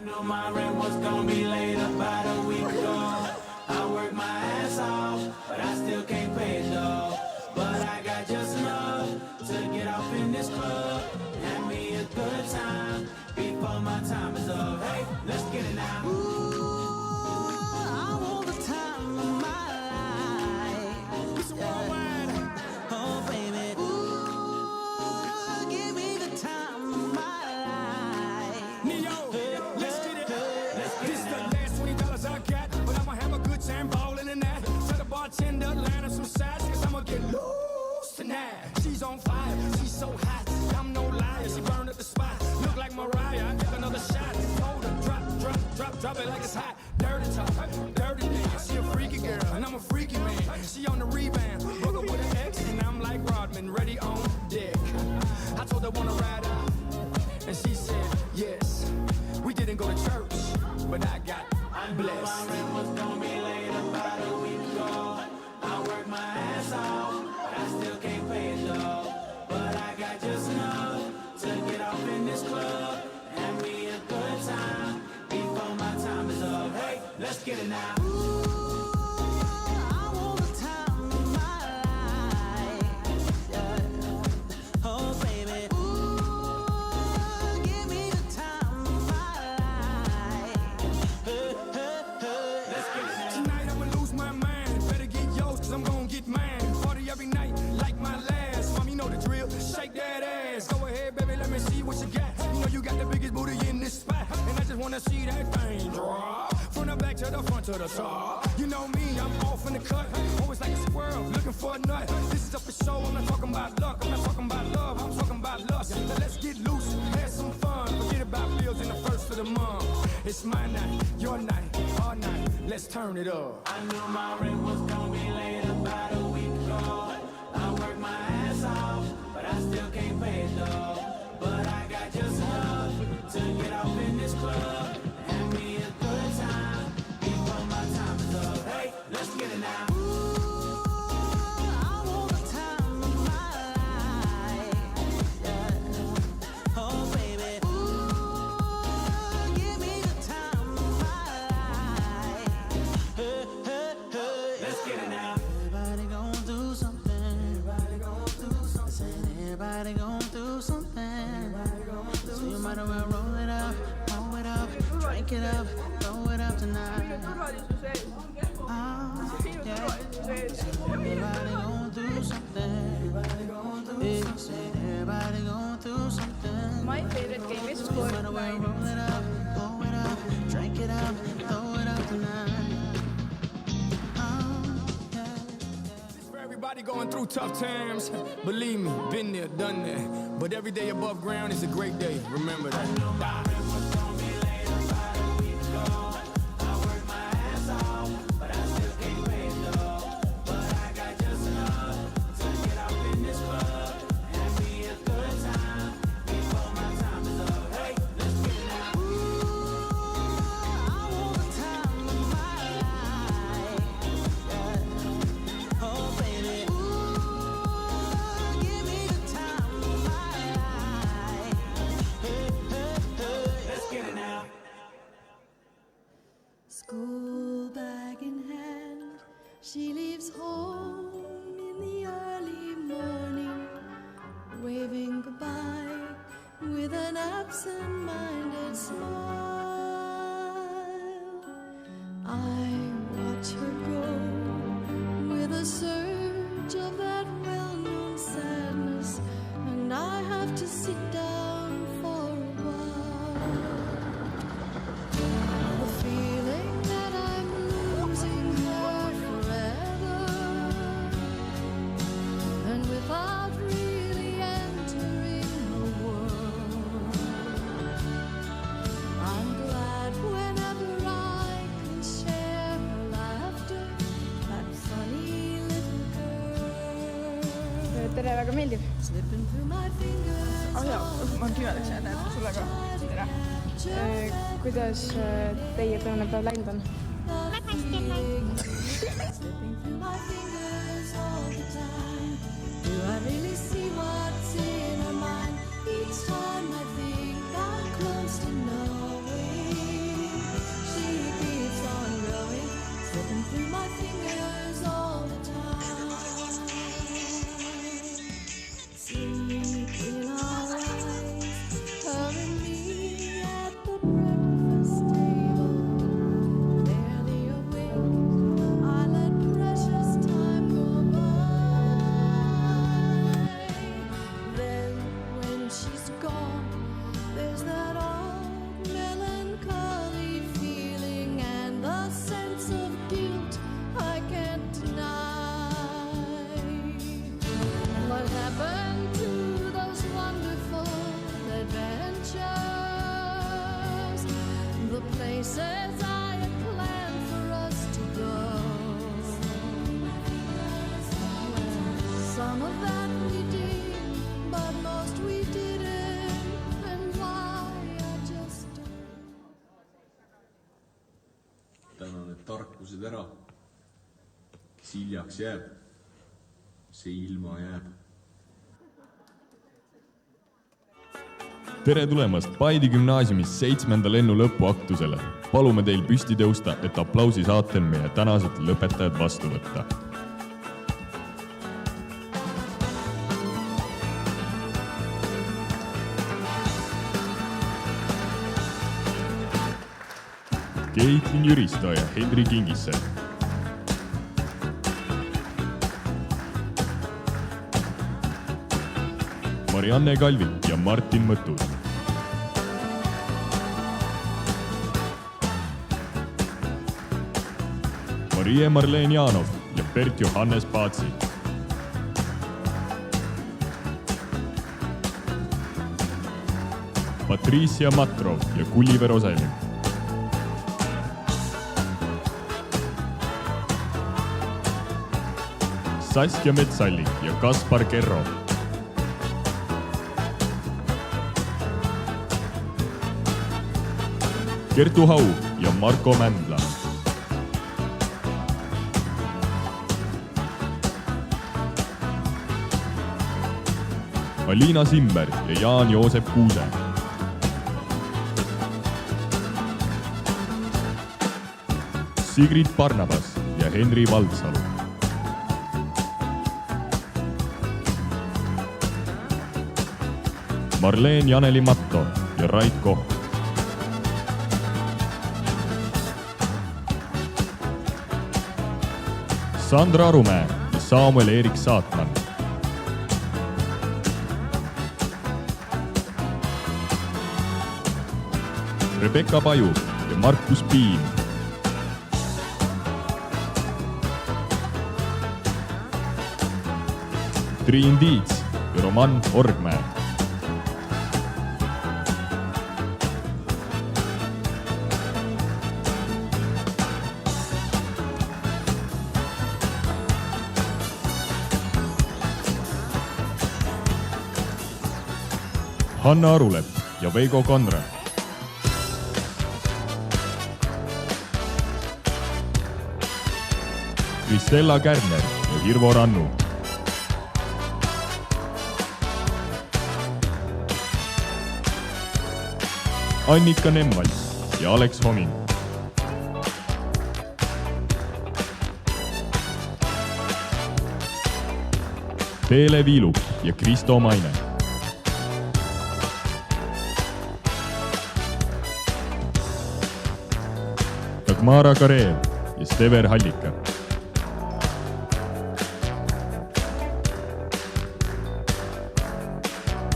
Knew my rent was gonna be late about a week ago. I worked my ass off, but I still can't pay it though. But I got just enough to get off in this club. Have me a good time before my time is up. Hey, let's get it now. Bartender, line up some sides, cause I'ma get loose tonight. She's on fire, she's so hot, I'm no liar. She burned up the spot, look like Mariah. I take another shot, hold her, drop it like it's hot. Dirty talk, dirty dance. She a freaky girl, and I'm a freaky man. She on the rebound, hook up with an ex, and I'm like Rodman, ready on deck. I told her wanna ride out, and she said yes. We didn't go to church, but I got blessed. My rent was gonna be late about a week ago. I work my ass off, but I still can't pay it though. But I got just enough to get off in this club. Have me a good time before my time is up. Hey, let's get it now. Wanna see that thing drop from the back to the front to the top. You know me, I'm off in the cut, always like a squirrel looking for a nut. This is up for show, I'm not talking about luck, I'm not talking about love, I'm talking about lust. So let's get loose, have some fun, forget about bills in the first of the month. It's my night, your night, our night, let's turn it up. I knew my rent was gonna be late about a week ago. I worked my ass off, but I still can't pay it though. But I got just enough to get off in this club. Have me a good time before my time is up. Hey, let's get it now. Everybody gon' do something. So you might as well roll it up, drink it up, throw it up tonight. Oh, yeah. Everybody gon' do something. Everybody gon' do something. My favorite game is So you might as well roll it up, drink it up, throw it up tonight. Everybody going through tough times, believe me, been there, done that. But every day above ground is a great day, remember that. School bag in hand, she leaves home in the early morning, waving goodbye with an absent-minded smile. I watch her go with a surge of that well-known sadness, and I have to sit down for a while. The feeling that I'm losing her forever, and without really entering her world. I'm glad whenever I can share her laughter, that funny little girl. Tere, väga meeldiv. Slipping through my fingers. Oh jaa, ma olen kümnendaks jäänud sulle ka. Tere. Kuidas teie tööpäev läinud on? Slipping through my fingers all the time. Do I really see what's in her mind? Each time I think I'm close to knowing. Some of that we did, but most we didn't. And why I just täna need tarkused ära. Kes hiljaks jääb, see ilma jääb. Tere tulemast Paide gümnaasiumis 7. lennu lõpuaktusele. Palume teil püsti tõusta, et aplausi saatel meie tänased lõpetajad vastu võtta. Keitlin Jüristo ja Henri Kingisse. Marianne Kalvik ja Martin Mõttus. Marie Marleen Jaanov ja Bert Johannes Paatsi. Patricia Matrov ja Gulliver Oselik. Saskia Metsallik ja Kaspar Kerro. Kertu Hau ja Marko Mändla. Aliina Simber ja Jaan-Joosep Kuuse. Sigrid Barnabas ja Henri Valdsalu. Marleen Janeli Matto ja Rait Koht. Sandra Arumäe ja Samuel Erik Saatman. Rebecca Paju ja Markus Piim. Triin Tiits ja Roman Orgmäe. Hanna Arulepp ja Veigo Kondra. Kristella Kärner ja Hirvo Rannu. Annika Nemmalt ja Alex Homing. Teele Viiluk ja Kristo Maine. Dagmara Kareev ja Stever Hallika.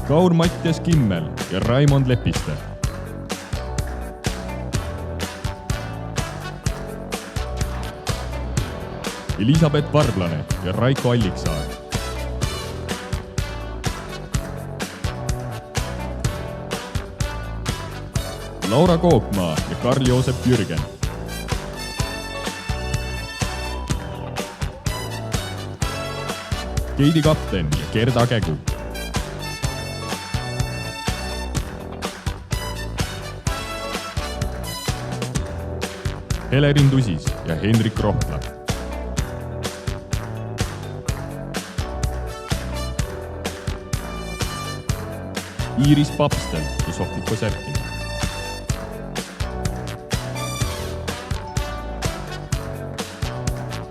Kaur Mattias Kimmel ja Raimond Lepiste. Elisabeth Varblane ja Raiko Alliksaar. Laura Koopmaa ja Karl-Joosep Jürgen. Keidi Kapten ja Gerda Kägu. Helerin Tusis ja Hendrik Rohtla. Iiris Papstel ja Sofiko Särkina.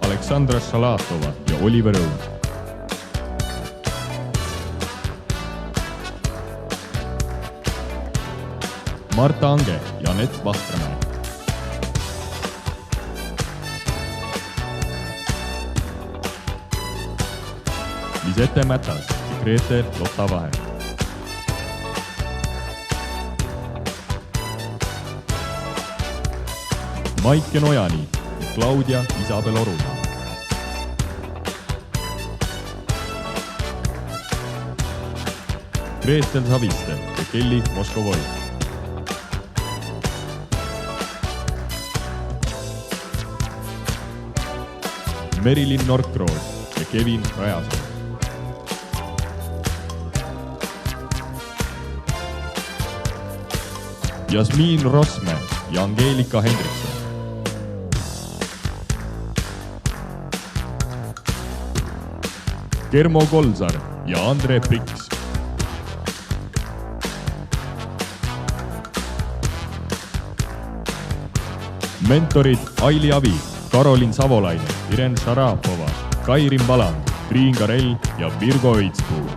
Aleksandra Šalatova ja Oliver Õun. Marta Ange ja Anett Vahtramäe. Lisette Mätas ja Grete Lotta Vahe. Maike Nojani ja Claudia Isabel Orumaa. Gretel Saviste ja Kelly Moskovoi. Merilin Norkroos ja Kevin Rajasoo. Jasmiin Rosme ja Angeelika Hendrikson. Germo Kolsar ja Andre Priks. Mentorid Aili Avi, Karolin Savolaine, Iren Šarapova, Kairin Valang, Triin Karell ja Virgo Õitspuu.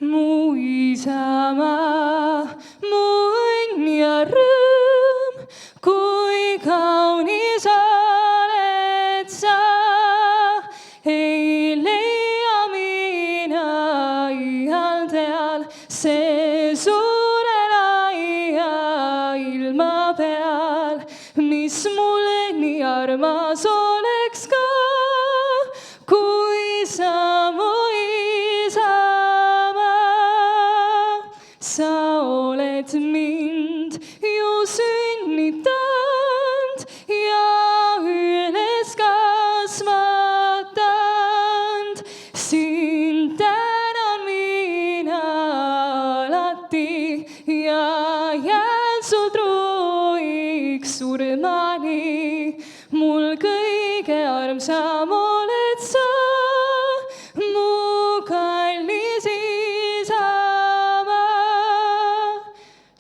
Mu isamaa, mu õnn ja rõõm, kui kaunis oled sa. Ei leia mina ihaldeal see suure laia ilma peal, mis mulle nii armas oleks ka, kui sa mu sa oled mind ju sünnitanud ja üles kasvatanud. Sind tänan mina alati ja jään sul truiks surmani. Mul kõige armsam oled sa, mu kallis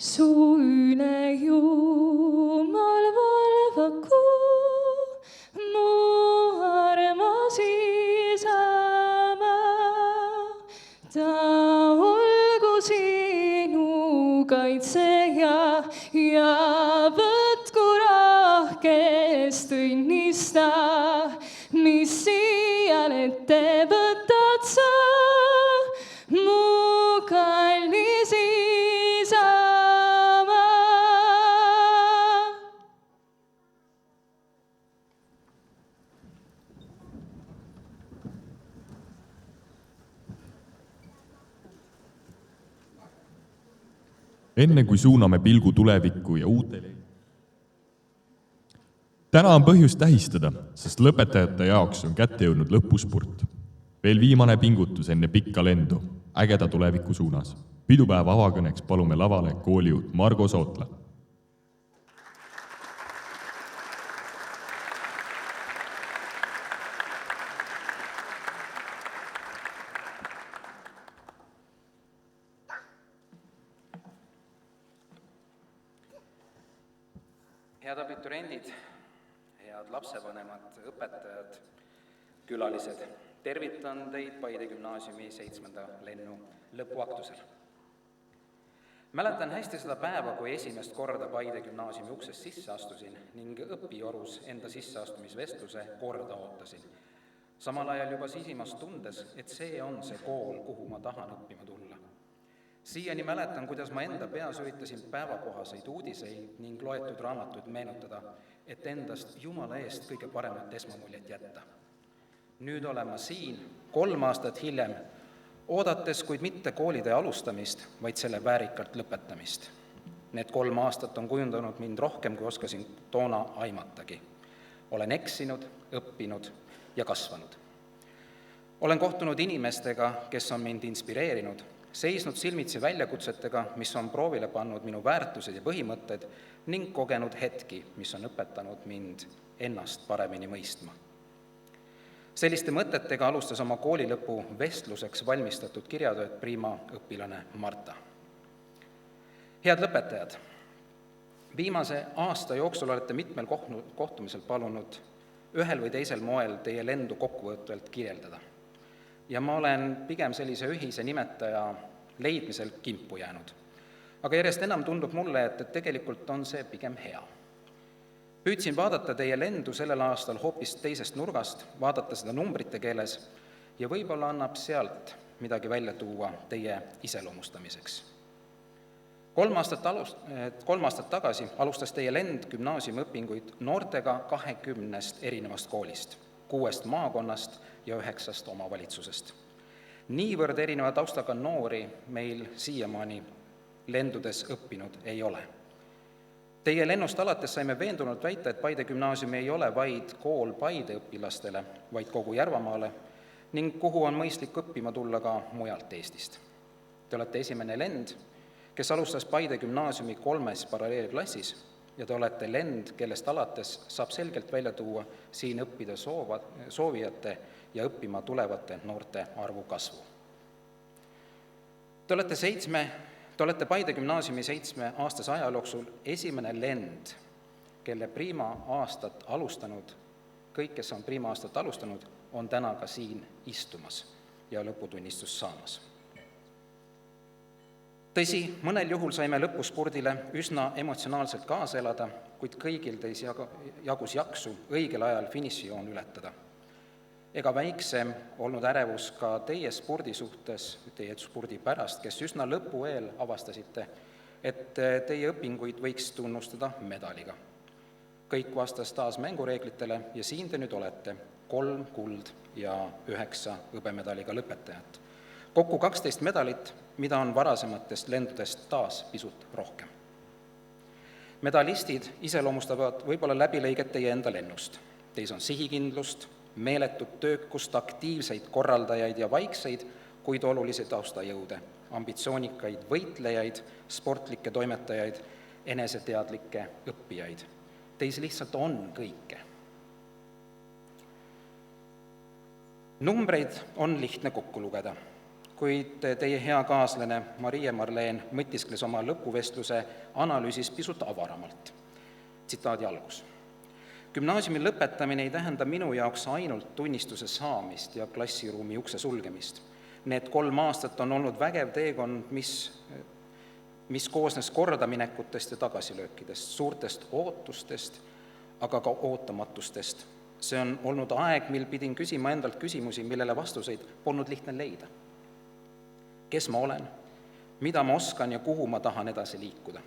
su üle Jumal valvaku, mu armas isamaa. Ta olgu sinu kaitseja ja võtku rahkest õnnista, mis siial ette võtad sa, mu kallis enne kui suuname pilgu tulevikku ja uutele. Täna on põhjust tähistada, sest lõpetajate jaoks on kätte jõudnud lõpuspurt. Veel viimane pingutus enne pikka lendu, ägeda tuleviku suunas. Pidupäeva avakõneks palume lavale koolijuht Margo Sootla. Head abituriendid, head lapsevanemad, õpetajad, külalised, tervitan teid Paide gümnaasiumi 7. lennu lõpuaktusel. Mäletan hästi seda päeva, kui esimest korda Paide gümnaasiumi uksest sisse astusin ning õpiorus enda sisseastumisvestluse korda ootasin. Samal ajal juba sisimas tundes, et see on see kool, kuhu ma tahan õppima tulla. Siiani mäletan, kuidas ma enda peas üritasin päevakohaseid uudiseid ning loetud raamatuid meenutada, et endast Jumala eest kõige paremat esmamuljet jätta. Nüüd olen ma siin 3 aastat hiljem, oodates, kuid mitte koolitee alustamist, vaid selle väärikalt lõpetamist. Need 3 aastat on kujundanud mind rohkem, kui oskasin toona aimatagi. Olen eksinud, õppinud ja kasvanud. Olen kohtunud inimestega, kes on mind inspireerinud, seisnud silmitsi väljakutsetega, mis on proovile pannud minu väärtused ja põhimõtted ning kogenud hetki, mis on õpetanud mind ennast paremini mõistma. Selliste mõtetega alustas oma koolilõpu vestluseks valmistatud kirjatööd Prima õpilane Marta. Head lõpetajad, viimase aasta jooksul olete mitmel kohtumisel palunud ühel või teisel moel teie lendu kokkuvõtvalt kirjeldada. Ja ma olen pigem sellise ühise nimetaja leidmisel kimpu jäänud. Aga järjest enam tundub mulle, et tegelikult on see pigem hea. Püüdsin vaadata teie lendu sellel aastal hoopis teisest nurgast, vaadata seda numbrite keeles ja võib-olla annab sealt midagi välja tuua teie iseloomustamiseks. 3 aastat tagasi alustas teie lend gümnaasiumiõpinguid noortega 20 erinevast koolist, 6 maakonnast ja 9 omavalitsusest. Niivõrd erineva taustaga noori meil siiamaani lendudes õppinud ei ole. Teie lennust alates saime veendunult väita, et Paide gümnaasium ei ole vaid kool Paide õpilastele, vaid kogu Järvamaale ning kuhu on mõistlik õppima tulla ka mujalt Eestist. Te olete esimene lend, kes alustas Paide gümnaasiumi 3 paralleelklassis ja te olete lend, kellest alates saab selgelt välja tuua siin õppida soovijate ja õppima tulevate noorte arvu kasvu. Te olete Paide gümnaasiumi 7-aastase aja jooksul esimene lend, kelle priima-aastat alustanud, kõik, kes on priima-aastat alustanud, on täna ka siin istumas ja lõputunnistust saamas. Tõsi, mõnel juhul saime lõpuspurdile üsna emotsionaalselt kaasa elada, kuid kõigil teis jagus jaksu õigel ajal finišijoon ületada. Ega väiksem olnud ärevus ka teie spordi suhtes, teie spordi pärast, kes üsna lõpu eel avastasite, et teie õpinguid võiks tunnustada medaliga. Kõik vastas taas mängureeglitele ja siin te nüüd olete, 3 kuld ja 9 hõbemedaliga lõpetajat. Kokku 12 medalit, mida on varasematest lendudest taas pisut rohkem. Medalistid iseloomustavad võib-olla läbilõiget teie enda lennust. Teis on sihikindlust, meeletut töökust, aktiivseid korraldajaid ja vaikseid, kuid olulisi taustajõude, ambitsioonikaid võitlejaid, sportlikke toimetajaid, eneseteadlikke õppijaid. Teis lihtsalt on kõike. Numbreid on lihtne kokku lugeda, kuid teie hea kaaslane Marie-Marleen mõtiskles oma lõpuvestluse analüüsis pisut avaramalt. Tsitaadi algus. Gümnaasiumi lõpetamine ei tähenda minu jaoks ainult tunnistuse saamist ja klassiruumi ukse sulgemist. Need 3 aastat on olnud vägev teekond, mis koosnes kordaminekutest ja tagasilöökidest, suurtest ootustest, aga ka ootamatustest. See on olnud aeg, mil pidin küsima endalt küsimusi, millele vastuseid polnud lihtne leida. Kes ma olen, mida ma oskan ja kuhu ma tahan edasi liikuda.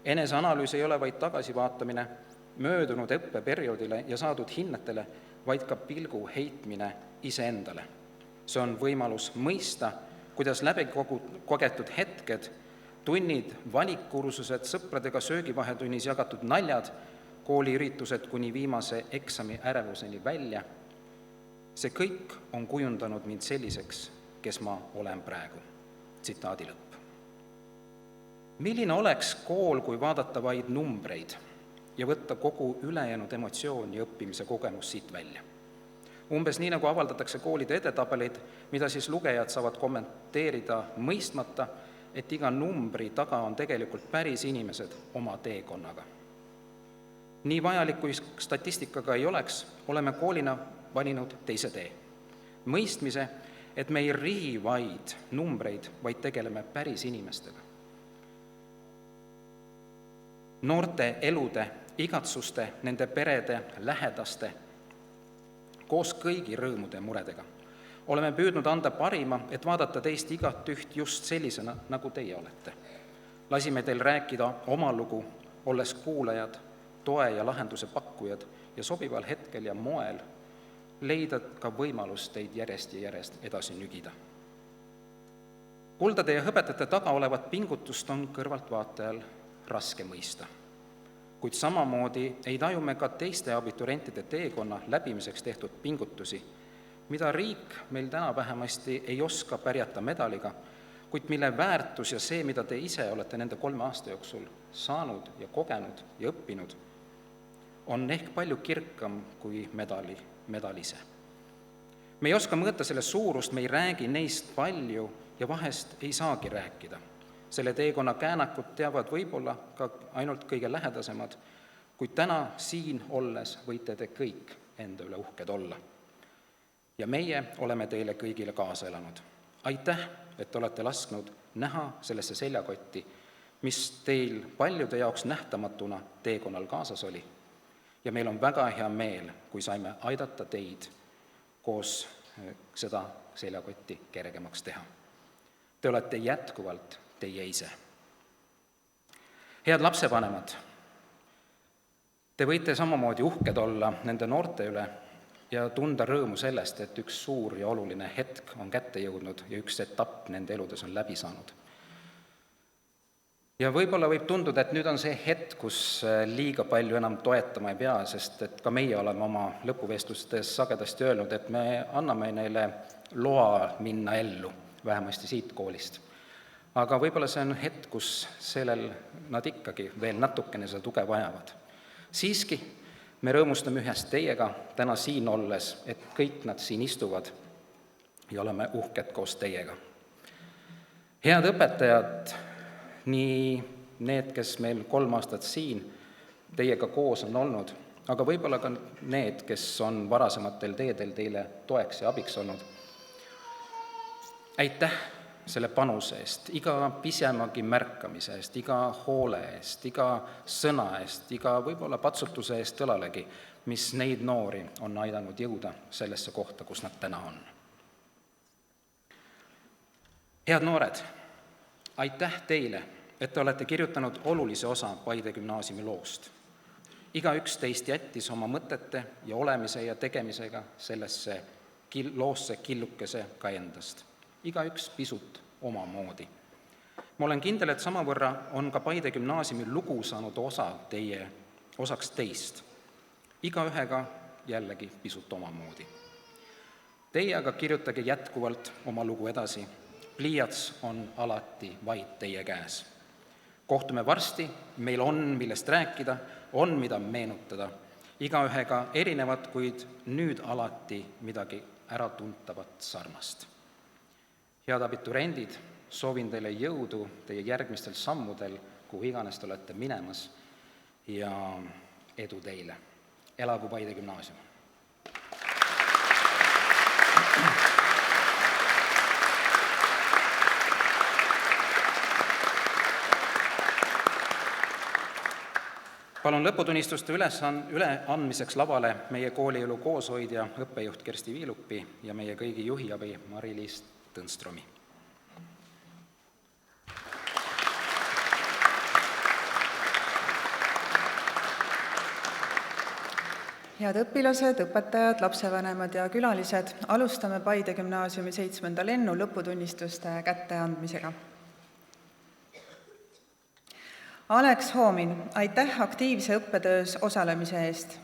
Eneseanalüüs ei ole vaid tagasivaatamine möödunud õppeperioodile ja saadud hinnetele, vaid ka pilgu heitmine iseendale. See on võimalus mõista, kuidas läbi kogetud hetked, tunnid, valikkursused, sõpradega söögivahetunnis jagatud naljad, kooliüritused kuni viimase eksami ärevuseni välja. See kõik on kujundanud mind selliseks, kes ma olen praegu. Tsitaadi lõpp. Milline oleks kool, kui vaadata vaid numbreid ja võtta kogu ülejäänud emotsioon ja õppimise kogemus siit välja? Umbes nii, nagu avaldatakse koolide edetabeleid, mida siis lugejad saavad kommenteerida mõistmata, et iga numbri taga on tegelikult päris inimesed oma teekonnaga. Nii vajalik, kui statistikaga ei oleks, oleme koolina valinud teise tee. Mõistmise, et me ei rihi vaid numbreid, vaid tegeleme päris inimestega. Noorte elude, igatsuste, nende perede, lähedaste, koos kõigi rõõmude ja muredega. Oleme püüdnud anda parima, et vaadata teist igat üht just sellisena, nagu teie olete. Lasime teil rääkida oma lugu, olles kuulajad, toe ja lahenduse pakkujad ja sobival hetkel ja moel leida ka võimalus teid järjest ja järjest edasi nügida. Kuldade ja hõbetate taga olevat pingutust on kõrvaltvaatajal raske mõista. Kuid samamoodi ei tajume ka teiste abiturientide teekonna läbimiseks tehtud pingutusi, mida riik meil täna vähemasti ei oska pärjata medaliga, kuid mille väärtus ja see, mida te ise olete nende 3 aasta jooksul saanud ja kogenud ja õppinud, on ehk palju kirkam kui medal ise. Me ei oska mõõta selle suurust, me ei räägi neist palju ja vahest ei saagi rääkida. Selle teekonna käänakud teavad võib-olla ka ainult kõige lähedasemad, kuid täna siin olles võite te kõik enda üle uhked olla. Ja meie oleme teile kõigile kaasa elanud. Aitäh, et olete lasknud näha sellesse seljakotti, mis teil paljude jaoks nähtamatuna teekonnal kaasas oli. Ja meil on väga hea meel, kui saime aidata teid koos seda seljakotti kergemaks teha. Te olete jätkuvalt teie ise. Head lapsevanemad, te võite samamoodi uhked olla nende noorte üle ja tunda rõõmu sellest, et üks suur ja oluline hetk on kätte jõudnud ja üks etapp nende eludes on läbi saanud. Ja võib-olla võib tunduda, et nüüd on see hetk, kus liiga palju enam toetama ei pea, sest et ka meie oleme oma lõpuvestlustes sagedasti öelnud, et me anname neile loa minna ellu, vähemasti siit koolist. Aga võib-olla see on hetk, kus sellel nad ikkagi veel natukene seda tuge vajavad. Siiski me rõõmustame ühest teiega täna siin olles, et kõik nad siin istuvad ja oleme uhked koos teiega. Head õpetajad, nii need, kes meil 3 aastat siin teiega koos on olnud, aga võib-olla ka need, kes on varasematel teedel teile toeks ja abiks olnud. Aitäh selle panuse eest, iga pisemagi märkamise eest, iga hoole eest, iga sõna eest, iga võib-olla patsutuse eest õlalegi, mis neid noori on aidanud jõuda sellesse kohta, kus nad täna on. Head noored, aitäh teile, et te olete kirjutanud olulise osa Paide gümnaasiumi loost. Igaüks teist jättis oma mõtete ja olemise ja tegemisega sellesse loosse killukese ka endast. Igaüks pisut omamoodi. Ma olen kindel, et samavõrra on ka Paide gümnaasiumi lugu saanud osaks teist. Igaühega jällegi pisut omamoodi. Teie aga kirjutage jätkuvalt oma lugu edasi. Pliiats on alati vaid teie käes. Kohtume varsti, meil on millest rääkida, on mida meenutada. Igaühega erinevad, kuid nüüd alati midagi äratuntavat sarnast. Head abiturendid, soovin teile jõudu teie järgmistel sammudel, kuhu iganes te olete minemas ja edu teile. Elagu Paide gümnaasium! Palun lõputunnistuste üleandmiseks lavale meie koolielu kooshoidja, õppejuht Kersti Viilupi ja meie kõigi juhiabi Mari-Liis Tõnstromi. Head õpilased, õpetajad, lapsevanemad ja külalised, alustame Paide gümnaasiumi 7. lennu lõputunnistuste kätteandmisega. Alex Hoomin, aitäh aktiivse õppetöös osalemise eest.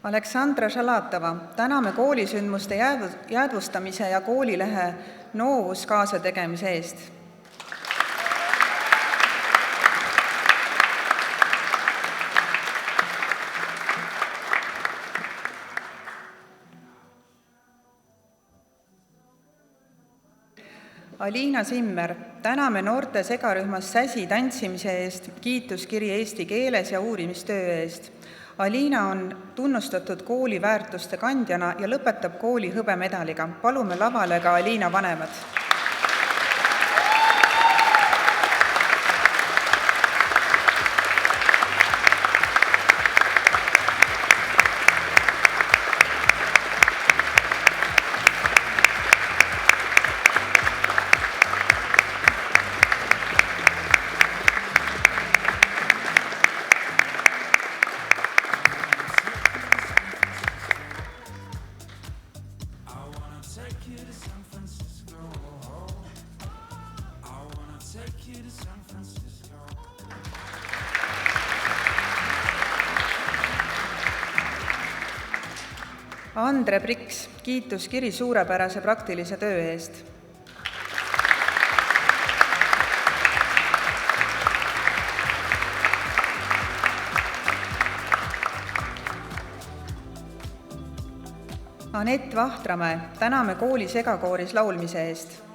Aleksandra Šalatova, täname koolisündmuste jäädvustamise ja koolilehe Novus kaasategemise eest. Aliina Simmer, täname noorte segarühmas säsi tantsimise eest, kiituskiri eesti keeles ja uurimistöö eest. Aliina on tunnustatud kooli väärtuste kandjana ja lõpetab kooli hõbemedaliga. Palume lavale ka Aliina vanemad. Andre Priks, kiituskiri suurepärase praktilise töö eest. Anett Vahtramäe, täname kooli segakooris laulmise eest.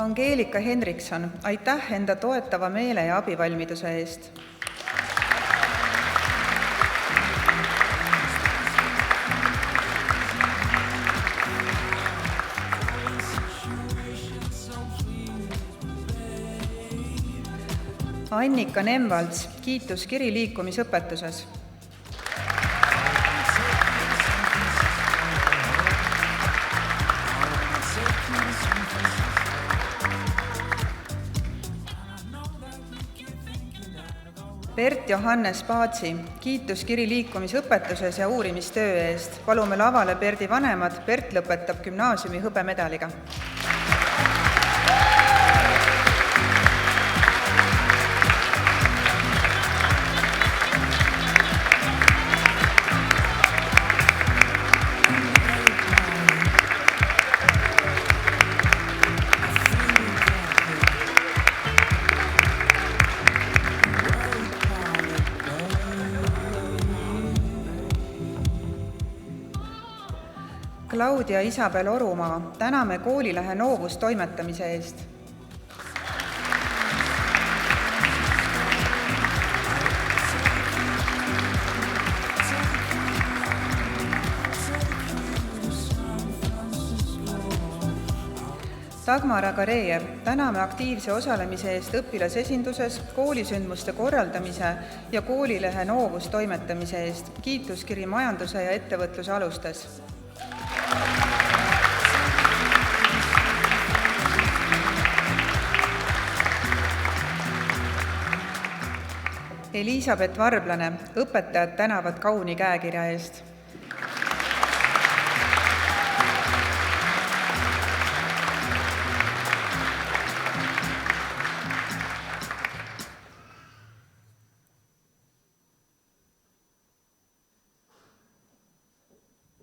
Angeelika Hendrikson, aitäh enda toetava meele ja abivalmiduse eest. Annika Nemvalts, kiituskiri liikumisõpetuses. Bert Johannes Paatsi, kiituskiri liikumisõpetuses ja uurimistöö eest. Palume lavale Berdi vanemad, Bert lõpetab gümnaasiumi hõbemedaliga. Claudia Isabel Orumaa, täname koolilehe Novus toimetamise eest. Dagmar Agarejev, täname aktiivse osalemise eest õpilasesinduses, koolisündmuste korraldamise ja koolilehe Novus toimetamise eest. Kiituskiri majanduse ja ettevõtluse alustes. Elisabeth Varblane, õpetajad tänavad kauni käekirja eest.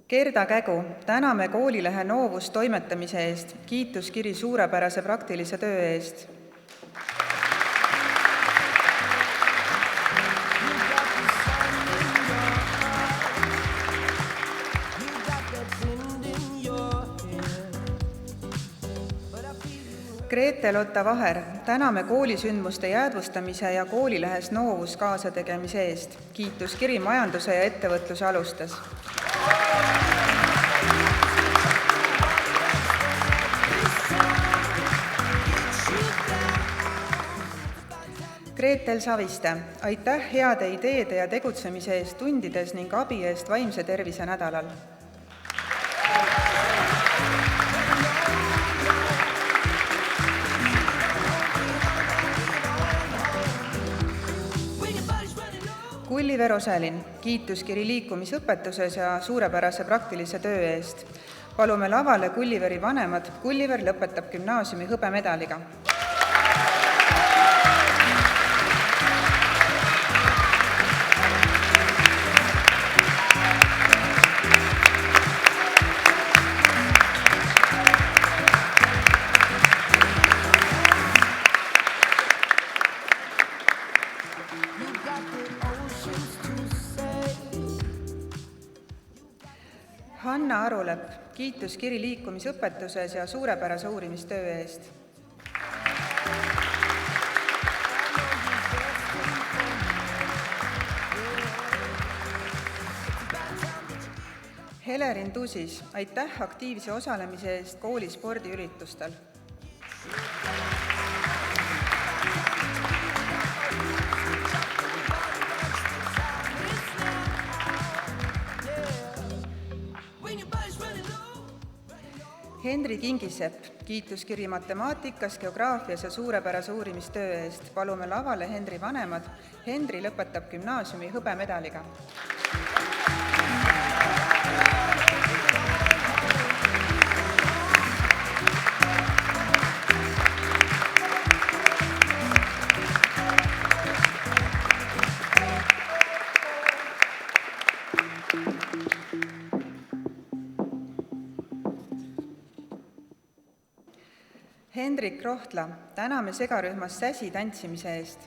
Gerda Kägu, täname koolilehe Novus toimetamise eest. Kiituskiri suurepärase praktilise töö eest. Grete-Lotta Vaher, täname koolisündmuste jäädvustamise ja koolilehes Novus kaasategemise eest. Kiituskiri majanduse ja ettevõtluse alustes. Gretel Saviste, aitäh heade ideede ja tegutsemise eest tundides ning abi eest vaimse tervise nädalal. Kulliver Oselin, kiituskiri liikumisõpetuses ja suurepärase praktilise töö eest. Palume lavale Kulliveri vanemad, Kulliver lõpetab gümnaasiumi hõbemedaliga. Hanna Arulepp, kiituskiri liikumisõpetuses ja suurepärase uurimistöö eest. Helerin Tusis, aitäh aktiivse osalemise eest kooli spordiüritustel. Henri Kingisepp, kiituskiri matemaatikas, geograafias ja suurepärase uurimistöö eest. Palume lavale Henri vanemad. Henri lõpetab gümnaasiumi hõbemedaliga. Hendrik Rohtla, täname segarühmas säsi tantsimise eest.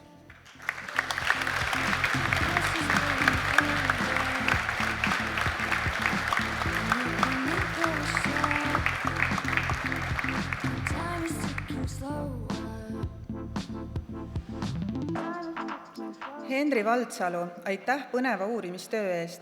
Henri Valdsalu, aitäh põneva uurimistöö eest.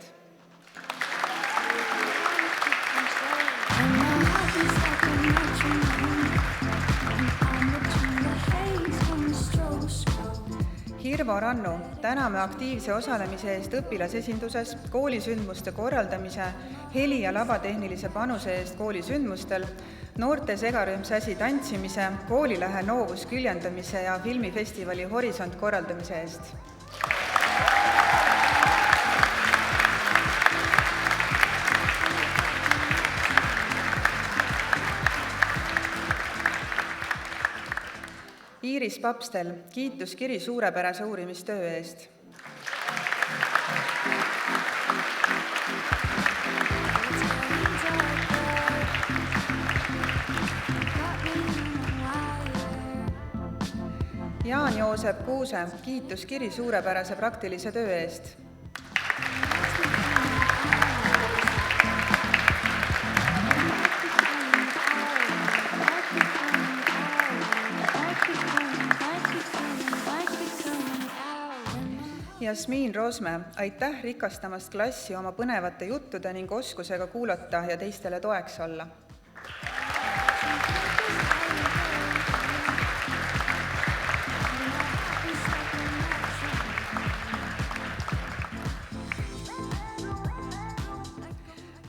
Hirvo Rannu, täname aktiivse osalemise eest õpilasesinduses, koolisündmuste korraldamise, heli- ja lavatehnilise panuse eest koolisündmustel, noorte segarühm Säsi tantsimise, koolilähe Novus küljendamise ja filmifestivali Horisont korraldamise eest. Iiris Papstel, kiituskiri suurepärase uurimistöö eest. Jaan-Joosep Kuuse, kiituskiri suurepärase praktilise töö eest. Jasmiin Roosmäe, aitäh rikastamast klassi oma põnevate juttude ning oskusega kuulata ja teistele toeks olla.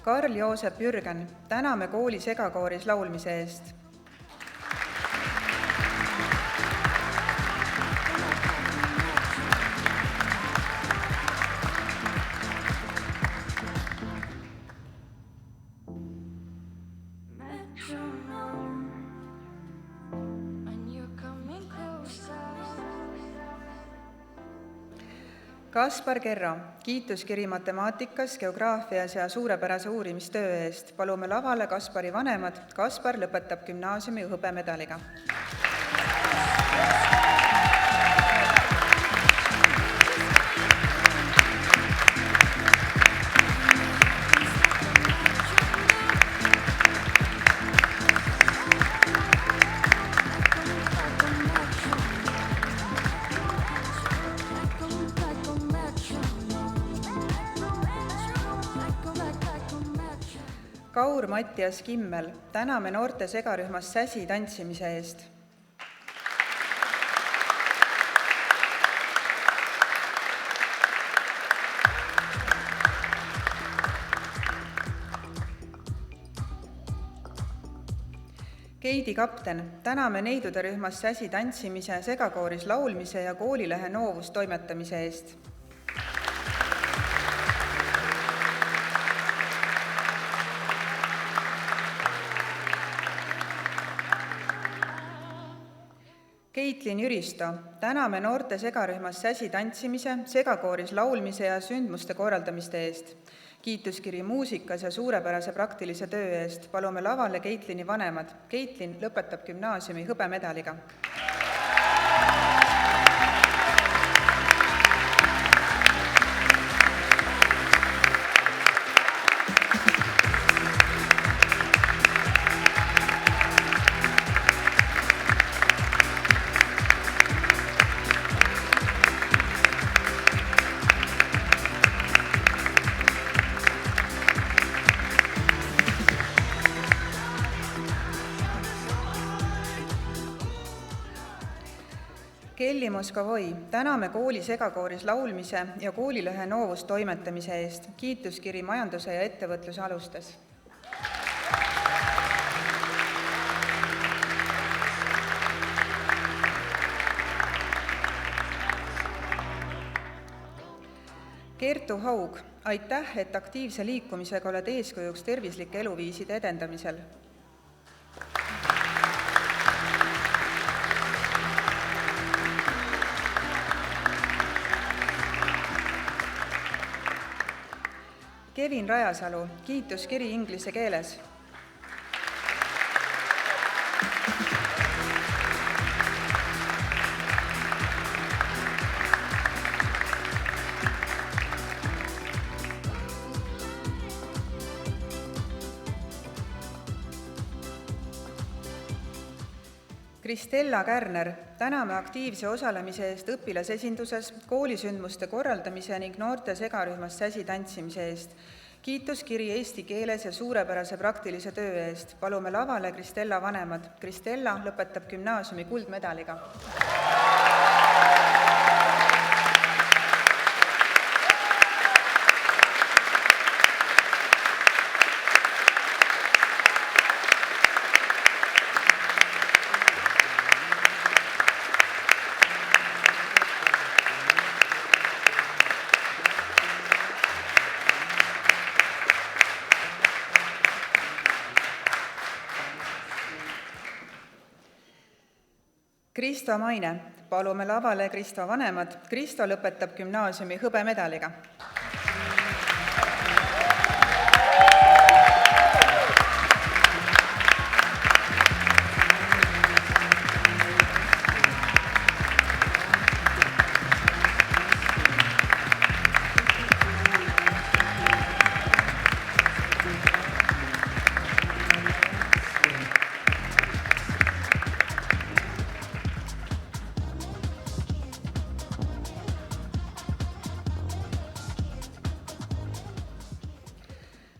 Karl-Joosep Jürgen, täname kooli segakooris laulmise eest. Kaspar Kerro, kiituskiri matemaatikas, geograafias ja suurepärase uurimistöö eest. Palume lavale Kaspari vanemad. Kaspar lõpetab gümnaasiumi hõbemedaliga. Kaur Mattias Kimmel, täname noorte segarühmas Säsi tantsimise eest. Keidi Kapten, täname neidude rühmas Säsi tantsimise, segakooris laulmise ja koolilehe Novus toimetamise eest. Keitlin Jüristo, täname noorte segarühmas Säsi tantsimise, segakooris laulmise ja sündmuste korraldamiste eest. Kiituskiri muusikas ja suurepärase praktilise töö eest. Palume lavale Keitlini vanemad. Keitlin lõpetab gümnaasiumi hõbemedaliga. Kelly Moskovoi, täname kooli segakooris laulmise ja koolilehe Novus toimetamise eest. Kiituskiri majanduse ja ettevõtluse alustes. Kertu Haug, aitäh, et aktiivse liikumisega oled eeskujuks tervislike eluviiside edendamisel. Kevin Rajasalu, kiituskiri inglise keeles. Kristella Kärner, täname aktiivse osalemise eest õpilasesinduses, koolisündmuste korraldamise ning noorte segarühmas säsi tantsimise eest. Kiituskiri eesti keeles ja suurepärase praktilise töö eest. Palume lavale Kristella vanemad. Kristella lõpetab gümnaasiumi kuldmedaliga. Kristo Maine, palume lavale Kristo vanemad. Kristo lõpetab gümnaasiumi hõbemedaliga.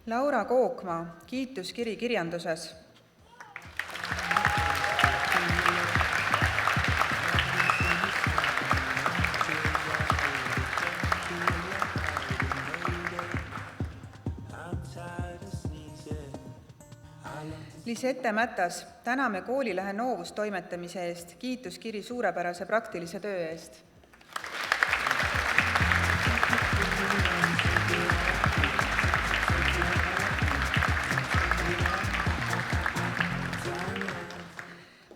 Laura Kookmaa, kiituskiri kirjanduses. Lisette Mätas, täname koolilehe Novus toimetamise eest, kiituskiri suurepärase praktilise töö eest.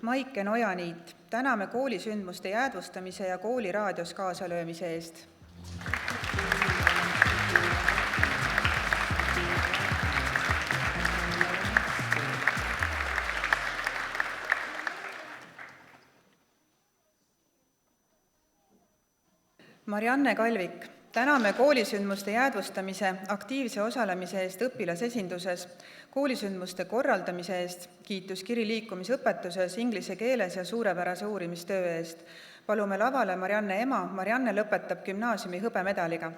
Maike Nojaniit, täname koolisündmuste jäädvustamise ja kooliraadios kaasalöömise eest. Marianne Kalvik, täname koolisündmuste jäädvustamise, aktiivse osalemise eest õpilasesinduses, koolisündmuste korraldamise eest, kiituskiri liikumisõpetuses, inglise keeles ja suurepärase uurimistöö eest. Palume lavale Marianne ema. Marianne lõpetab gümnaasiumi hõbemedaliga.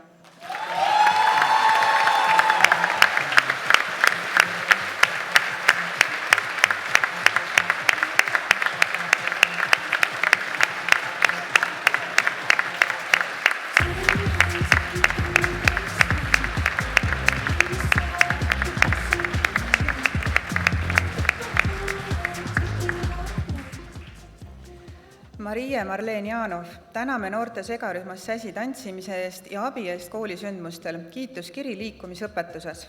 Marie Marleen Jaanov, täname noorte segarühmas säsi tantsimise eest ja abi eest koolisündmustel, kiituskiri liikumisõpetuses.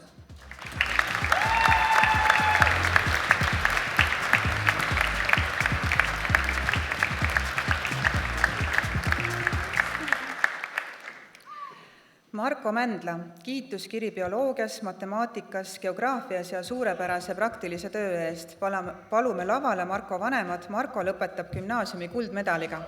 Marko Mändla, kiituskiri bioloogias, matemaatikas, geograafias ja suurepärase praktilise töö eest. Palume lavale Marko vanemad. Marko lõpetab gümnaasiumi kuldmedaliga.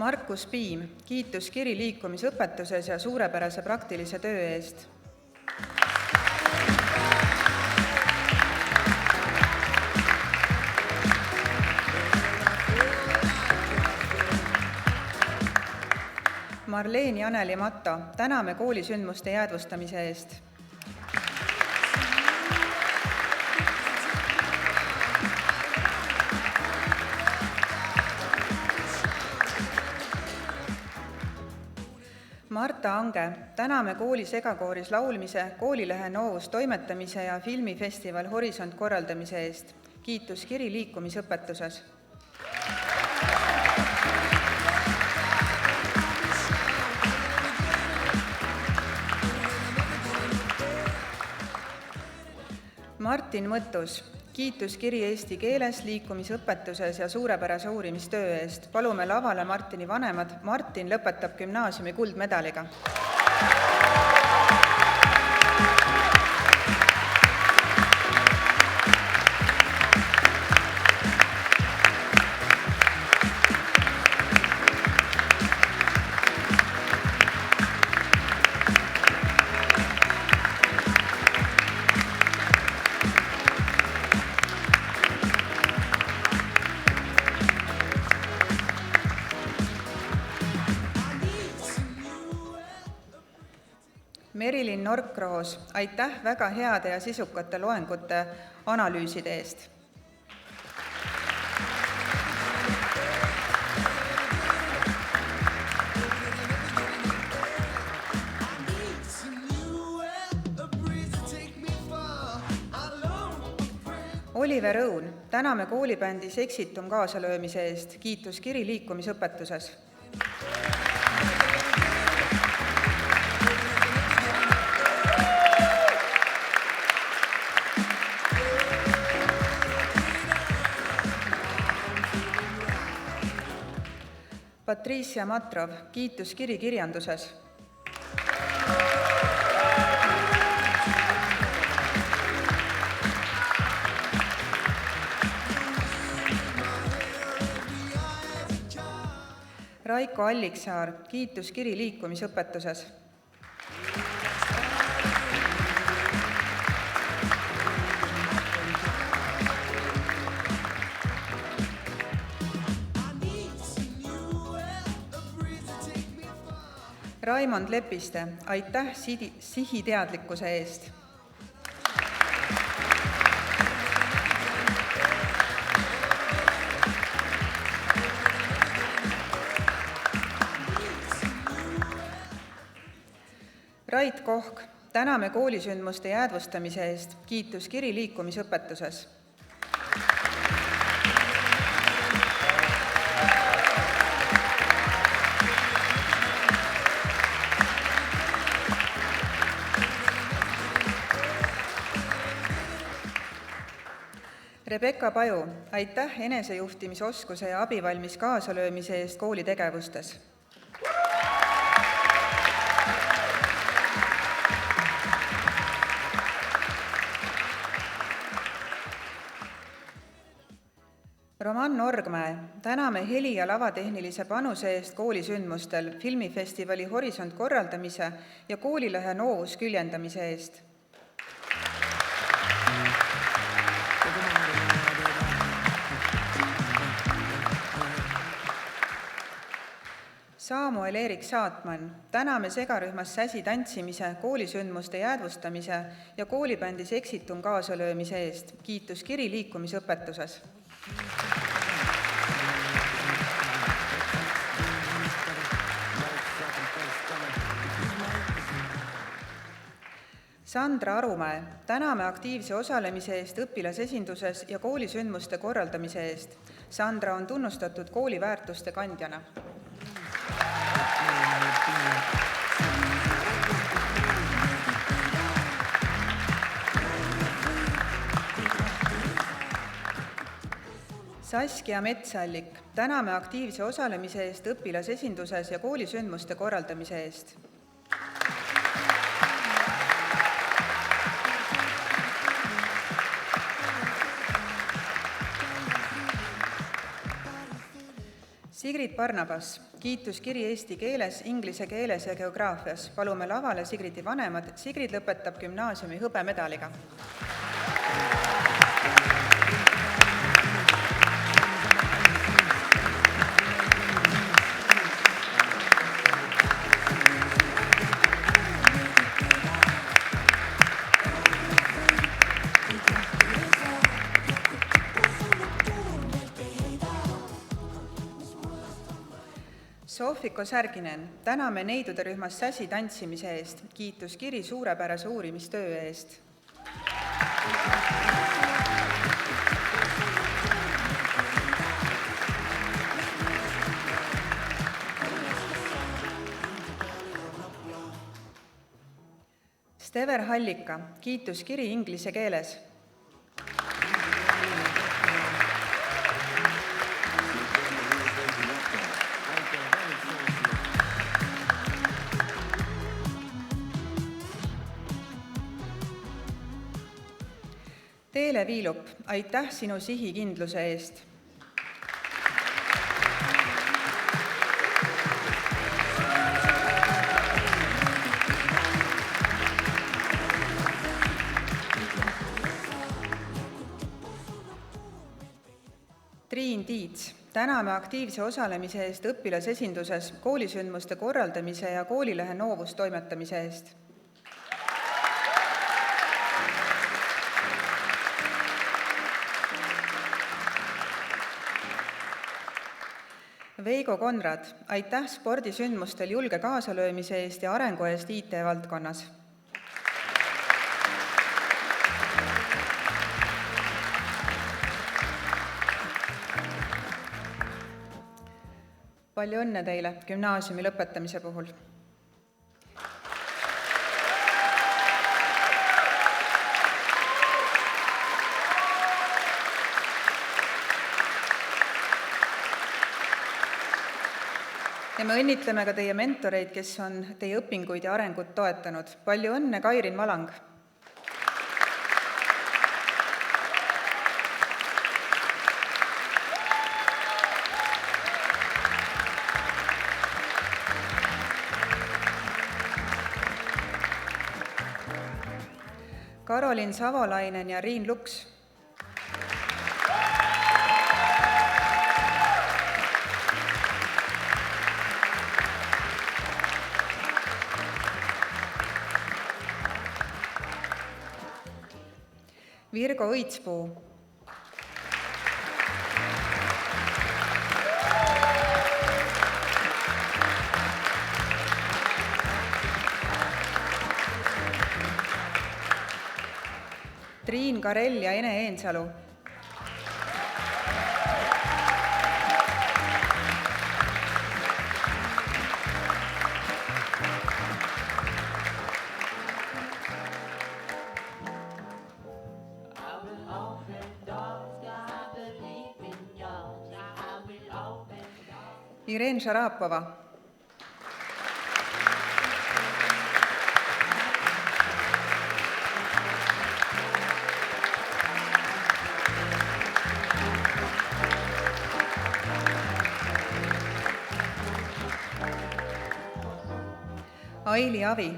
Markus Piim, kiituskiri liikumisõpetuses ja suurepärase praktilise töö eest. Marleen Janeli Matto, täname koolisündmuste jäädvustamise eest. Marta Ange, täname kooli segakooris laulmise, koolilehe Novus toimetamise ja filmifestival Horisont korraldamise eest. Kiituskiri liikumisõpetuses. Martin Mõttus, kiituskiri eesti keeles, liikumisõpetuses ja suurepärase uurimistöö eest. Palume lavale Martini vanemad. Martin lõpetab gümnaasiumi kuldmedaliga. Merilin Norkroos, aitäh väga heade ja sisukate loengute analüüside eest. Oliver Õun, täname koolibändis Exitum kaasalöömise eest, kiituskiri liikumisõpetuses. Patricia Matrov, kiituskiri kirjanduses. Raiko Alliksaar, kiituskiri liikumisõpetuses. Raimond Lepiste, aitäh sihiteadlikkuse eest. Rait Kohk, täname koolisündmuste jäädvustamise eest, kiituskiri liikumisõpetuses. Rebecca Paju, aitäh enesejuhtimisoskuse ja abivalmis kaasalöömise eest kooli tegevustes. Roman Orgmäe, täname heli- ja lavatehnilise panuse eest koolisündmustel, filmifestivali Horisont korraldamise ja koolilehe Novus küljendamise eest. Samuel Erik Saatman, täname segarühmas Säsi tantsimise, koolisündmuste jäädvustamise ja koolibändis Exitum kaasalöömise eest, kiituskiri liikumisõpetuses. Sandra Arumäe, täname aktiivse osalemise eest õpilasesinduses ja koolisündmuste korraldamise eest. Sandra on tunnustatud kooliväärtuste kandjana. Saskia Metsallik, täname aktiivse osalemise eest õpilasesinduses ja koolisündmuste korraldamise eest. Sigrid Barnabas, kiituskiri eesti keeles, inglise keeles ja geograafias. Palume lavale Sigridi vanemad. Sigrid lõpetab gümnaasiumi hõbemedaliga. Sofiko Särginen, täname neidude rühmas Säsi tantsimise eest, kiituskiri suurepärase uurimistöö eest. Stever Hallika, kiituskiri inglise keeles. Teele Viilup, aitäh sinu sihikindluse eest. Triin Tiits, täname aktiivse osalemise eest õpilasesinduses, koolisündmuste korraldamise ja koolilehe Novus toimetamise eest. Veigo Konrad, aitäh spordisündmustel julge kaasalöömise eest ja arengu eest IT-valdkonnas. Palju õnne teile gümnaasiumi lõpetamise puhul. Ja me õnnitleme ka teie mentoreid, kes on teie õpinguid ja arengut toetanud. Palju õnne, Kairin Valang! Karolin Savolainen ja Riin Luks. Virgo Õitspuu. Triin Karell ja Ene Eensalu. Ireen Šarapova. Aili Avi.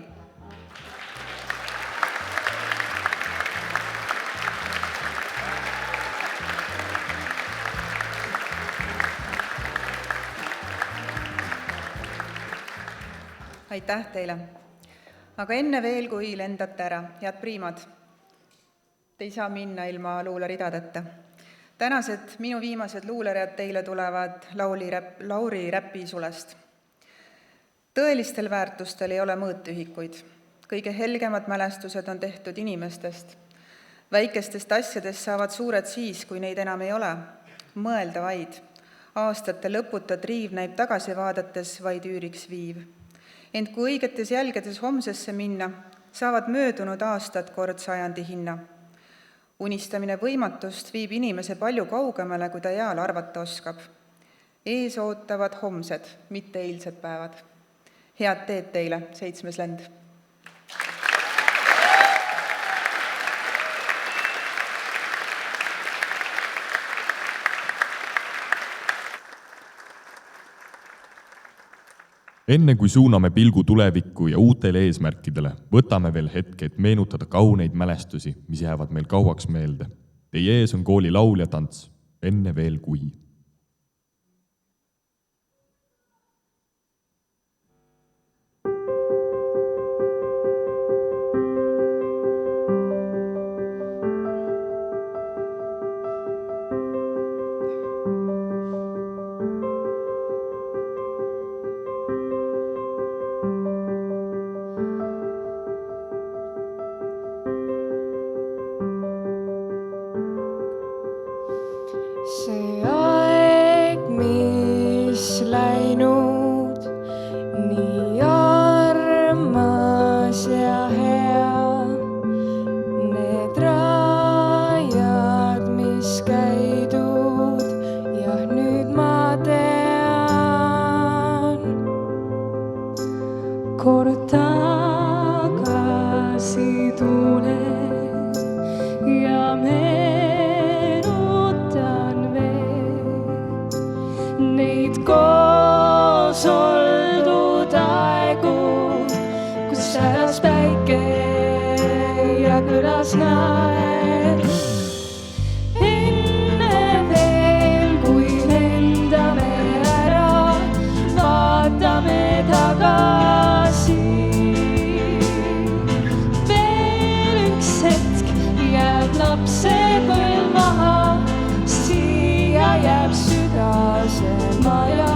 Aitäh teile! Aga enne veel, kui lendate ära, head priimad, te ei saa minna ilma luuleridadeta. Tänased minu viimased luuleread teile tulevad Lauri Räpisulest. Tõelistel väärtustel ei ole mõõtühikuid. Kõige helgemad mälestused on tehtud inimestest. Väikestest asjadest saavad suured siis, kui neid enam ei ole. Mõelda vaid. Aastate lõputa triiv näib tagasi vaadates vaid üüriks viiv. Ent kui õigetes jälgedes homsesse minna, saavad möödunud aastad kord sajandi hinna. Unistamine võimatust viib inimese palju kaugemale, kui ta eal arvata oskab. Ees ootavad homsed, mitte eilsed päevad. Head teed teile, 7. lend! Enne kui suuname pilgu tulevikku ja uutele eesmärkidele, võtame veel hetke, et meenutada kauneid mälestusi, mis jäävad meil kauaks meelde. Teie ees on kooli laul ja tants, enne veel kui. See aeg, mis läinud, nii armas ja hea, need rajad, mis käidud, jah, nüüd ma tean. Kord tagasi tulen ja neid koos oldud aegu, kus säras päike ja kõlas naer. Enne veel, kui lendame ära, vaatame tagasi. Veel üks hetk jääb lapsepõlv maha, siia jääb süda see maja.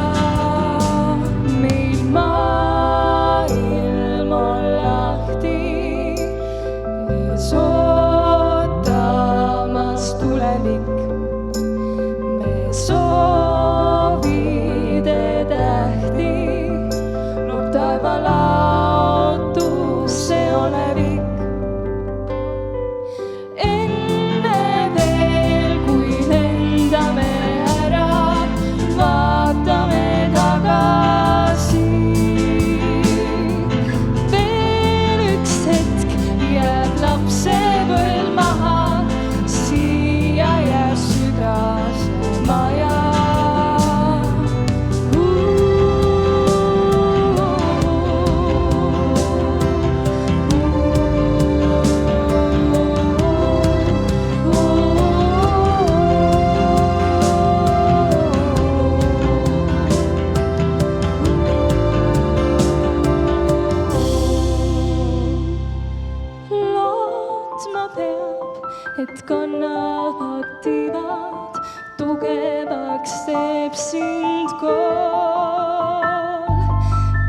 valdkonnad pativad, tugevaks teeb sind kool.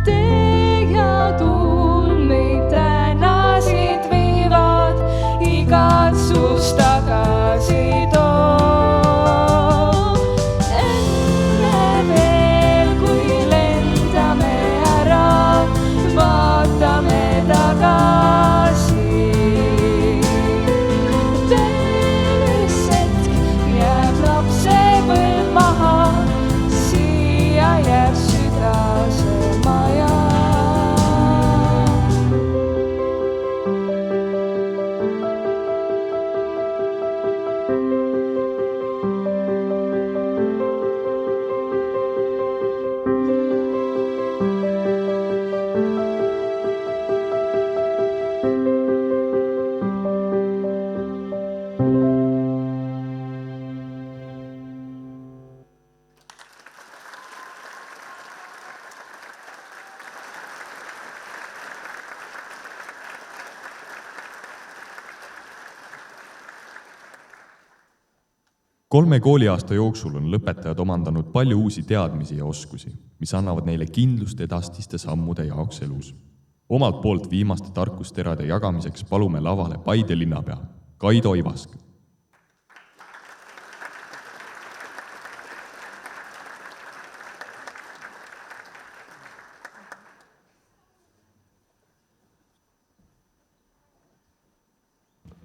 Tee ja tuul meid täna siit viivad, igatsus tagasi too. Enne veel, kui lendame ära, vaatame tagasi. Üks hetk jääb lapsepõlv maha, siia jääb südase maja. Kolme kooliaasta jooksul on lõpetajad omandanud palju uusi teadmisi ja oskusi, mis annavad neile kindlust edastiste sammude jaoks elus. Omalt poolt viimaste tarkusterade jagamiseks palume lavale Paide linnapea Kaido Ivask.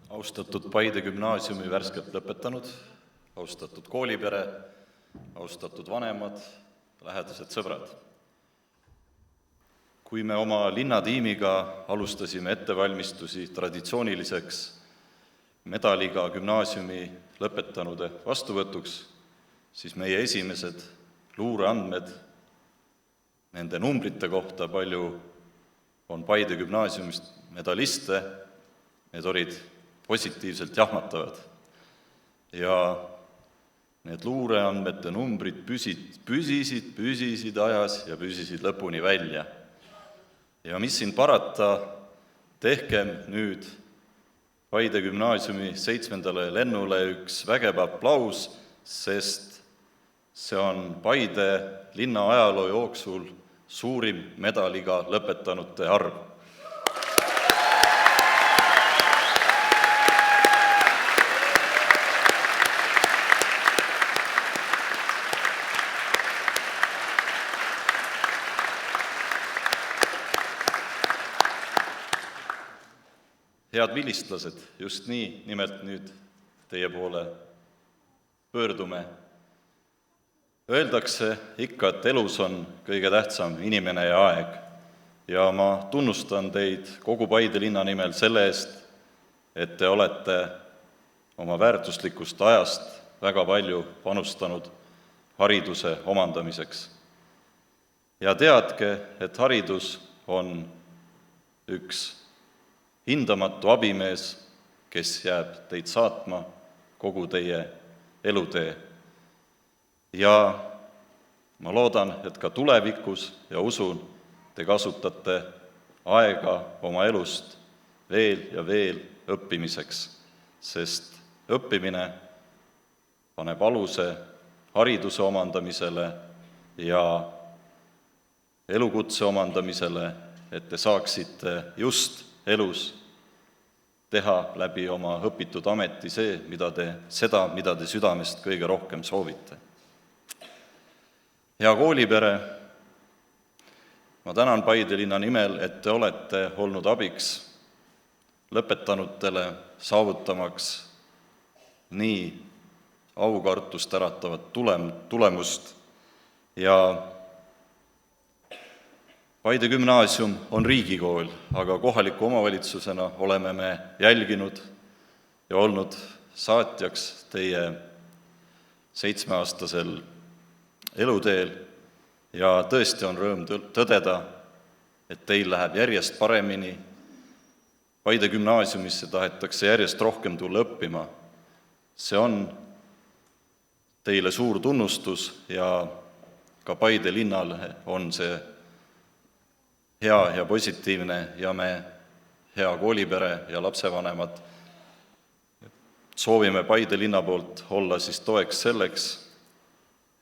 Austatud Paide gümnaasiumi värskelt lõpetanud, austatud koolipere, austatud vanemad, lähedased sõbrad. Kui me oma linnatiimiga alustasime ettevalmistusi traditsiooniliseks medaliga gümnaasiumi lõpetanude vastuvõtuks, siis meie esimesed luureandmed nende numbrite kohta, palju on Paide gümnaasiumist medaliste, need olid positiivselt jahmatavad. Ja need luureandmete numbrid püsisid ajas ja püsisid lõpuni välja. Ja mis siin parata, tehkem nüüd Paide gümnaasiumi 7. lennule üks vägev aplaus, sest see on Paide linna ajaloo jooksul suurim medaliga lõpetanute arv. Head vilistlased, just nii, nimelt nüüd teie poole pöördume. Öeldakse ikka, et elus on kõige tähtsam inimene ja aeg. Ja ma tunnustan teid kogu Paide linna nimel selle eest, et te olete oma väärtuslikust ajast väga palju panustanud hariduse omandamiseks. Ja teadke, et haridus on üks hindamatu abimees, kes jääb teid saatma kogu teie elutee. Ja ma loodan, et ka tulevikus ja usun, te kasutate aega oma elust veel ja veel õppimiseks, sest õppimine paneb aluse hariduse omandamisele ja elukutse omandamisele, et te saaksite just elus teha läbi oma õpitud ameti mida te südamest kõige rohkem soovite. Hea koolipere, ma tänan Paide linna nimel, et te olete olnud abiks lõpetanutele saavutamaks nii aukartust äratavat tulemust ja Paide gümnaasium on riigikool, aga kohaliku omavalitsusena oleme me jälginud ja olnud saatjaks teie 7-aastasel eluteel ja tõesti on rõõm tõdeda, et teil läheb järjest paremini. Paide gümnaasiumisse tahetakse järjest rohkem tulla õppima. See on teile suur tunnustus ja ka Paide linnale on see hea ja positiivne ja me, hea koolipere ja lapsevanemad, soovime Paide linna poolt olla siis toeks selleks,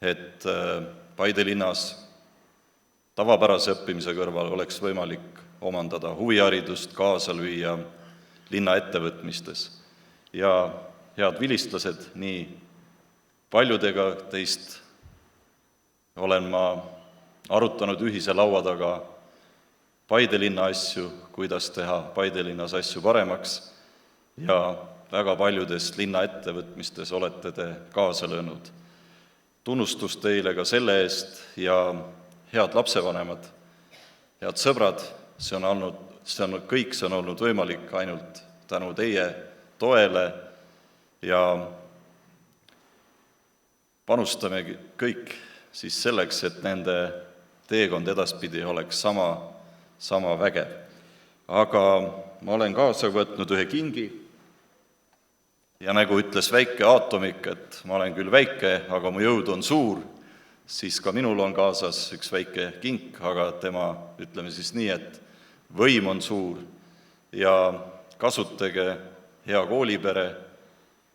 et Paide linnas tavapärase õppimise kõrval oleks võimalik omandada huviharidust, kaasa lüüa linna ettevõtmistes. Ja head vilistlased, nii paljudega teist olen ma arutanud ühise laua taga Paide linna asju, kuidas teha Paide linnas asju paremaks ja väga paljudes linna ettevõtmistes olete te kaasa löönud. Tunnustus teile ka selle eest ja head lapsevanemad, head sõbrad, see on olnud võimalik ainult tänu teie toele ja panustame kõik siis selleks, et nende teekond edaspidi oleks sama vägev. Aga ma olen kaasa võtnud ühe kingi ja nagu ütles väike aatomik, et ma olen küll väike, aga mu jõud on suur, siis ka minul on kaasas üks väike kink, aga tema, ütleme siis nii, et võim on suur ja kasutage, hea koolipere,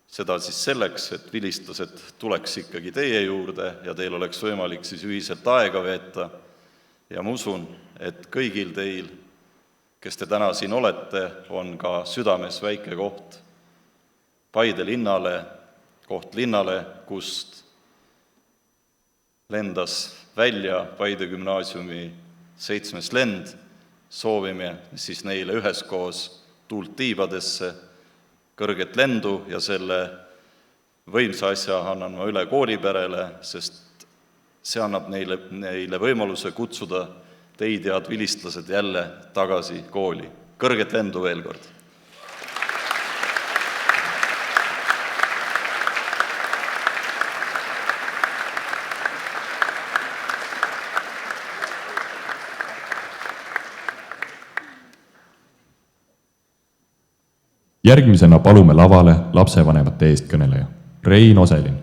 seda siis selleks, et vilistlased tuleks ikkagi teie juurde ja teil oleks võimalik siis ühiselt aega veeta. Ja ma usun, et kõigil teil, kes te täna siin olete, on ka südames väike koht Paide linnale, koht linnale, kust lendas välja Paide gümnaasiumi 7. lend. Soovime siis neile üheskoos tuult tiibadesse, kõrget lendu ja selle võimsa asja annan ma üle kooliperele, sest see annab neile võimaluse kutsuda teid, head vilistlased, jälle tagasi kooli. Kõrget lendu veel kord! Järgmisena palume lavale lapsevanemate eestkõneleja, Rein Oselin.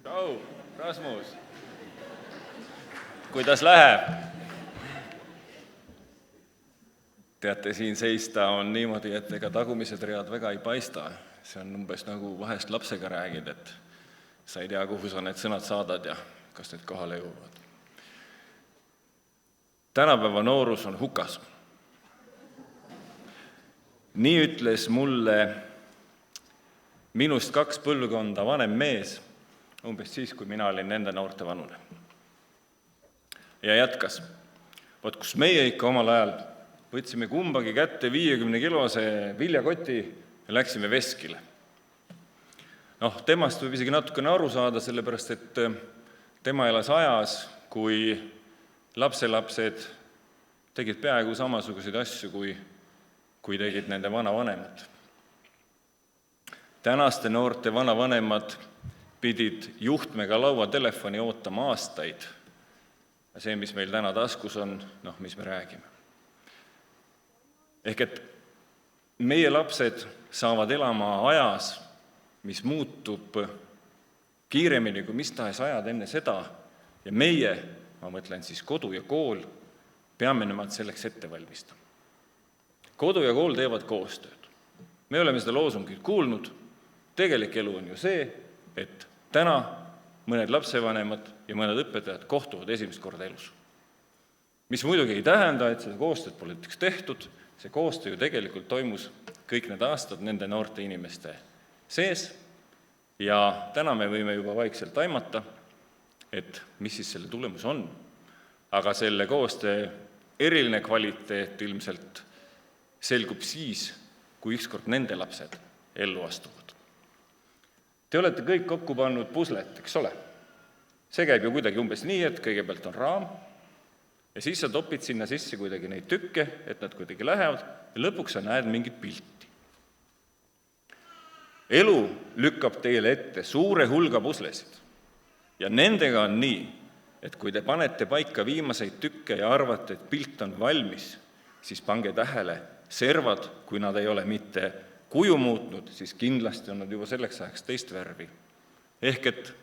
Tšau, Rasmus! Kuidas läheb? Teate, siin seista on niimoodi, et ega tagumised read väga ei paista. See on umbes nagu vahest lapsega räägid, et sa ei tea, kuhu sa need sõnad saadad ja kas need kohale jõuavad. Tänapäeva noorus on hukas. Nii ütles mulle minust 2 põlvkonda vanem mees, umbes siis, kui mina olin nende noorte vanune. Ja jätkas, vot kus meie ikka omal ajal võtsime kumbagi kätte 50-kilose viljakoti ja läksime veskile. Temast võib isegi natukene aru saada, sellepärast et tema elas ajas, kui lapselapsed tegid peaaegu samasuguseid asju, kui tegid nende vanavanemad. Tänaste noorte vanavanemad pidid juhtmega lauatelefoni ootama aastaid. Ja see, mis meil täna taskus on, mis me räägime. Ehk et meie lapsed saavad elama ajas, mis muutub kiiremini kui mis tahes ajad enne seda ja meie, ma mõtlen siis kodu ja kool, peame nemad selleks ette valmistama. Kodu ja kool teevad koostööd. Me oleme seda loosungit kuulnud, tegelik elu on ju see, et täna mõned lapsevanemad ja mõned õpetajad kohtuvad esimest korda elus. Mis muidugi ei tähenda, et seda koostööd pole tehtud, see koostöö ju tegelikult toimus kõik need aastad nende noorte inimeste sees ja täna me võime juba vaikselt aimata, et mis siis selle tulemus on. Aga selle koostöö eriline kvaliteet ilmselt selgub siis, kui ükskord nende lapsed ellu astuvad. Te olete kõik kokku pannud puslet, eks ole? See käib ju kuidagi umbes nii, et kõigepealt on raam, ja siis sa topid sinna sisse kuidagi neid tükke, et nad kuidagi lähevad, ja lõpuks sa näed mingit pilti. Elu lükkab teile ette suure hulga puslesid. Ja nendega on nii, et kui te panete paika viimaseid tükke ja arvate, et pilt on valmis, siis pange tähele servad, kui nad ei ole mitte kuju muutnud, siis kindlasti on nad juba selleks ajaks teist värvi. Ehk et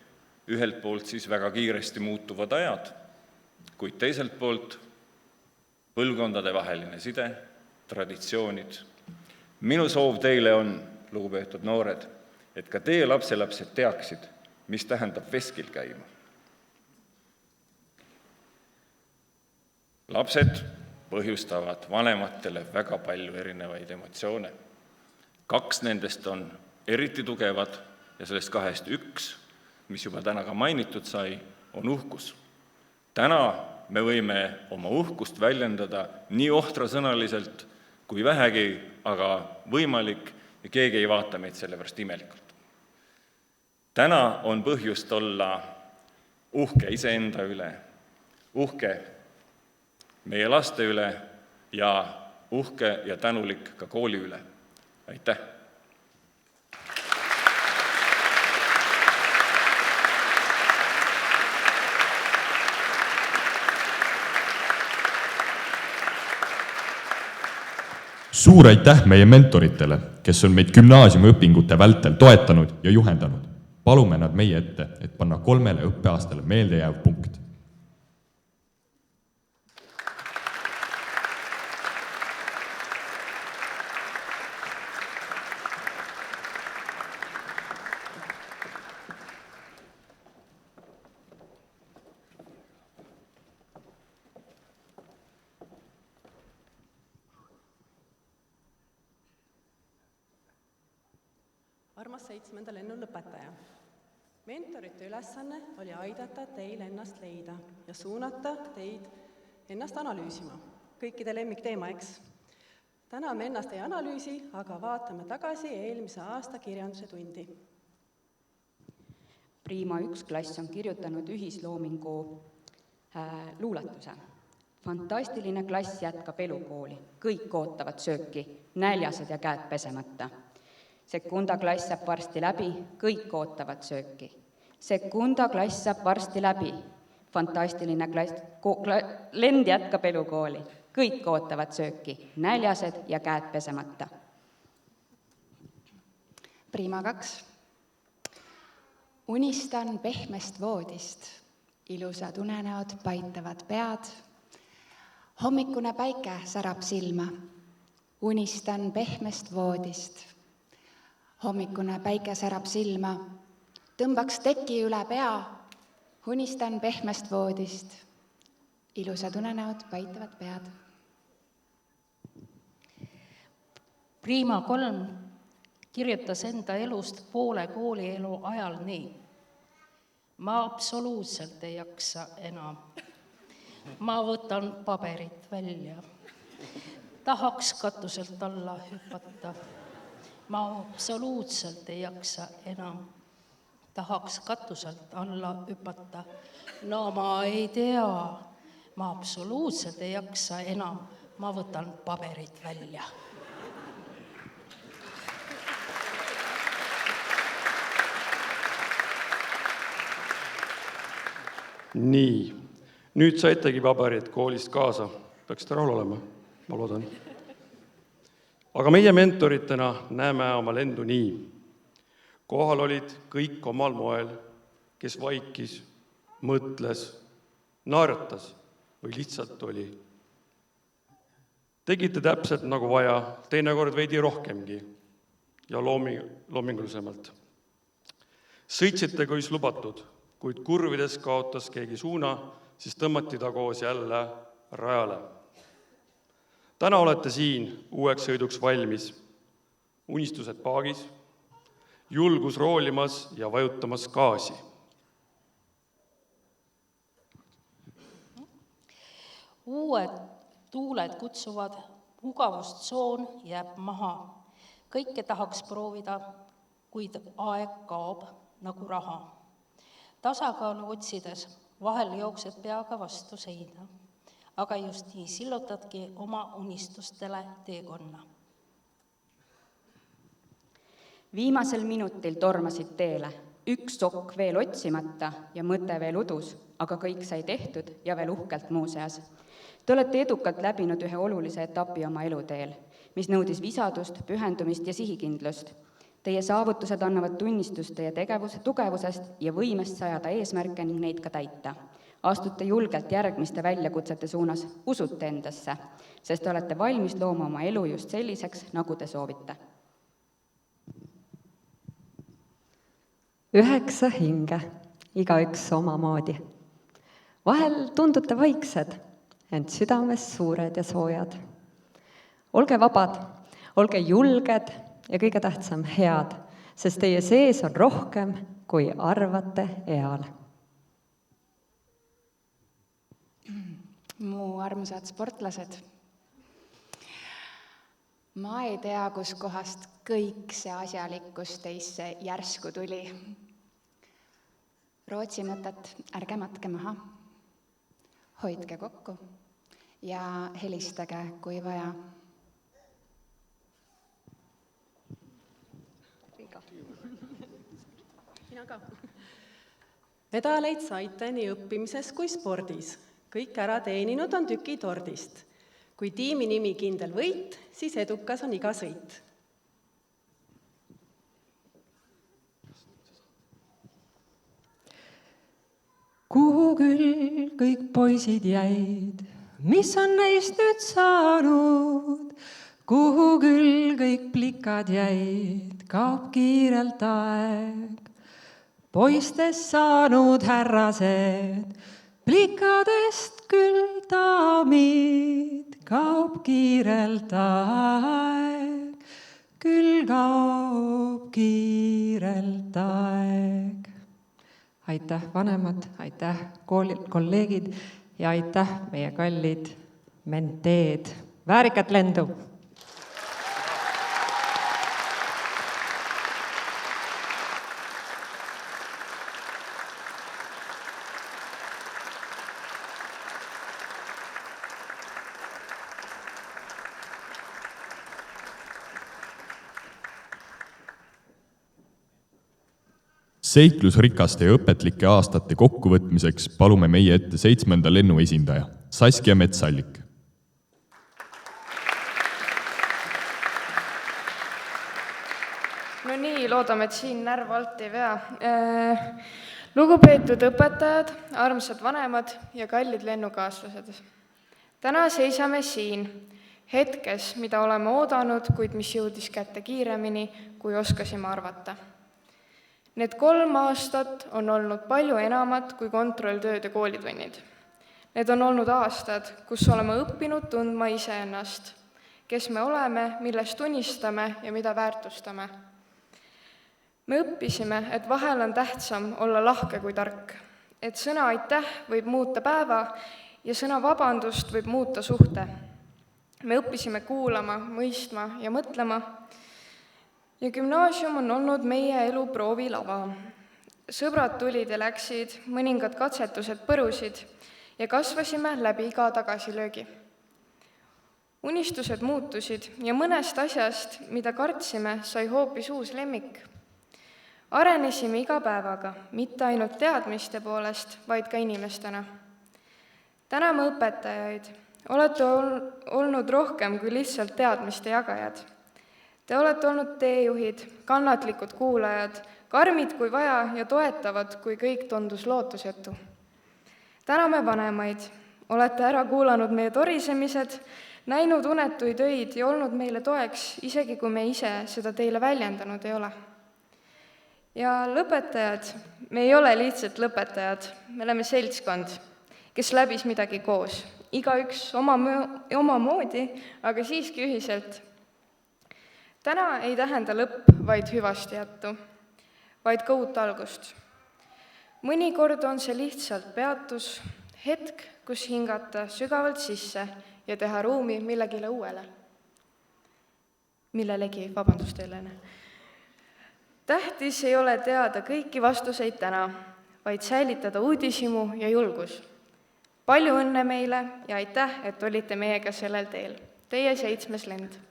ühelt poolt siis väga kiiresti muutuvad ajad, kuid teiselt poolt põlvkondade vaheline side, traditsioonid. Minu soov teile on, lugupeetud noored, et ka teie lapselapsed teaksid, mis tähendab veskil käima. Lapsed põhjustavad vanematele väga palju erinevaid emotsioone. 2 nendest on eriti tugevad ja sellest 2 üks, mis juba täna ka mainitud sai, on uhkus. Täna me võime oma uhkust väljendada nii ohtrasõnaliselt kui vähegi, aga võimalik ja keegi ei vaata meid selle pärast imelikult. Täna on põhjust olla uhke iseenda üle, uhke meie laste üle ja uhke ja tänulik ka kooli üle. Aitäh! Suur aitäh meie mentoritele, kes on meid gümnaasiumiõpingute vältel toetanud ja juhendanud. Palume nad meie ette, et panna 3 õppeaastale meeldejääv punkt. Armas 7. lennu lõpetaja. Mentorite ülesanne oli aidata teil ennast leida ja suunata teid ennast analüüsima. Kõikide lemmikteema, eks? Täna me ennast ei analüüsi, aga vaatame tagasi eelmise aasta kirjanduse tundi. Prima 1 klass on kirjutanud ühisloomingu luuletuse. Fantastiline klass jätkab elukooli. Kõik ootavad sööki, näljased ja käed pesemata. Sekunda klass saab varsti läbi, kõik ootavad sööki. Sekunda klass saab varsti läbi. Fantastiline klass, lend jätkab elukooli. Kõik ootavad sööki, näljased ja käed pesemata. Prima 2. Unistan pehmest voodist. Ilusad unenäod paitavad pead. Hommikune päike särab silma. Unistan pehmest voodist. Hommikune päike särab silma, tõmbaks teki üle pea, unistan pehmest voodist. Ilusad unenäod paitavad pead. Prima 3 kirjutas enda elust poole koolielu ajal nii. Ma absoluutselt ei jaksa enam. Ma võtan paberit välja. Tahaks katuselt alla hüpata. Ma absoluutselt ei jaksa enam. Tahaks katuselt alla hüpata. No ma ei tea. Ma absoluutselt ei jaksa enam. Ma võtan paberit välja. Nii, nüüd saitegi paberid koolist kaasa. Peaksite rahul olema, ma loodan. Aga meie mentoritena näeme oma lendu nii. Kohal olid kõik omal moel, kes vaikis, mõtles, naeratas või lihtsalt oli. Tegite täpselt nagu vaja, teinekord veidi rohkemgi ja loomingulisemalt. Sõitsite kuis lubatud, kuid kurvides kaotas keegi suuna, siis tõmmati ta koos jälle rajale. Täna olete siin uueks sõiduks valmis, unistused paagis, julgus roolimas ja vajutamas gaasi. Uued tuuled kutsuvad, mugavustsoon jääb maha. Kõike tahaks proovida, kuid aeg kaob nagu raha. Tasakaalu otsides vahel jooksed peaga vastu seina. Aga just nii sillutadki oma unistustele teekonna. Viimasel minutil tormasid teele, üks sokk veel otsimata ja mõte veel udus, aga kõik sai tehtud ja veel uhkelt muuseas. Te olete edukalt läbinud ühe olulise etapi oma eluteel. mis nõudis visadust, pühendumist ja sihikindlust. Teie saavutused annavad tunnistust teie tugevusest ja võimest sajada eesmärke ning neid ka täita. Astute julgelt järgmiste väljakutsete suunas, usute endasse, sest te olete valmis looma oma elu just selliseks, nagu te soovite. 9 hinge, igaüks omamoodi. Vahel tundute vaiksed, ent südames suured ja soojad. Olge vabad, olge julged ja kõige tähtsam head, sest teie sees on rohkem, kui arvate eal. Mu armsad sportlased. Ma ei tea, kus kohast kõik see asjalikkus teisse järsku tuli. Rootsi mõtet ärge matke maha. Hoidke kokku ja helistage, kui vaja. Mina ka. Medaleid saite nii õppimises kui spordis. Kõik ära teeninud on tüki tordist. Kui tiimi nimi kindel võit, siis edukas on iga sõit. Kuhu küll kõik poisid jäid, mis on neist nüüd saanud? Kuhu küll kõik plikad jäid, kaob kiirelt aeg. Poistest saanud härrased, plikadest küll daamid, kaob kiirelt aeg, küll kaob kiirelt aeg. Aitäh vanemad, aitäh kolleegid ja aitäh meie kallid menteed. Väärikat lendu! Seiklusrikaste ja õpetlike aastate kokkuvõtmiseks palume meie ette 7. lennu esindaja, Saskia Metsallik. No nii, loodame, et siin närv alt ei vea. Lugupeetud õpetajad, armsad vanemad ja kallid lennukaaslased. Täna seisame siin hetkes, mida oleme oodanud, kuid mis jõudis kätte kiiremini, kui oskasime arvata. Need 3 aastat on olnud palju enamat kui kontrolltööd ja koolitunnid. Need on olnud aastad, kus oleme õppinud tundma iseennast, kes me oleme, millest unistame ja mida väärtustame. Me õppisime, et vahel on tähtsam olla lahke kui tark, et sõna aitäh võib muuta päeva ja sõna vabandust võib muuta suhte. Me õppisime kuulama, mõistma ja mõtlema. Ja gümnaasium on olnud meie elu proovilava. Sõbrad tulid ja läksid, mõningad katsetused põrusid ja kasvasime läbi iga tagasilöögi. Unistused muutusid ja mõnest asjast, mida kartsime, sai hoopis uus lemmik. Arenesime iga päevaga, mitte ainult teadmiste poolest, vaid ka inimestena. Täname õpetajaid, olete olnud rohkem kui lihtsalt teadmiste jagajad. Te olete olnud teejuhid, kannatlikud kuulajad, karmid kui vaja ja toetavad, kui kõik tundus lootusetu. Täname vanemaid, olete ära kuulanud meie torisemised, näinud unetuid öid ja olnud meile toeks, isegi kui me ise seda teile väljendanud ei ole. Ja lõpetajad, me ei ole lihtsalt lõpetajad, me oleme seltskond, kes läbis midagi koos. Igaüks omamoodi, aga siiski ühiselt. Täna ei tähenda lõpp vaid hüvastijättu, vaid ka uut algust. Mõnikord on see lihtsalt peatus, hetk, kus hingata sügavalt sisse ja teha ruumi millegile uuele. Millelegi, vabandust teile. Tähtis ei ole teada kõiki vastuseid täna, vaid säilitada uudishimu ja julgus. Palju õnne meile ja aitäh, et olite meiega sellel teel. Teie 7. lend.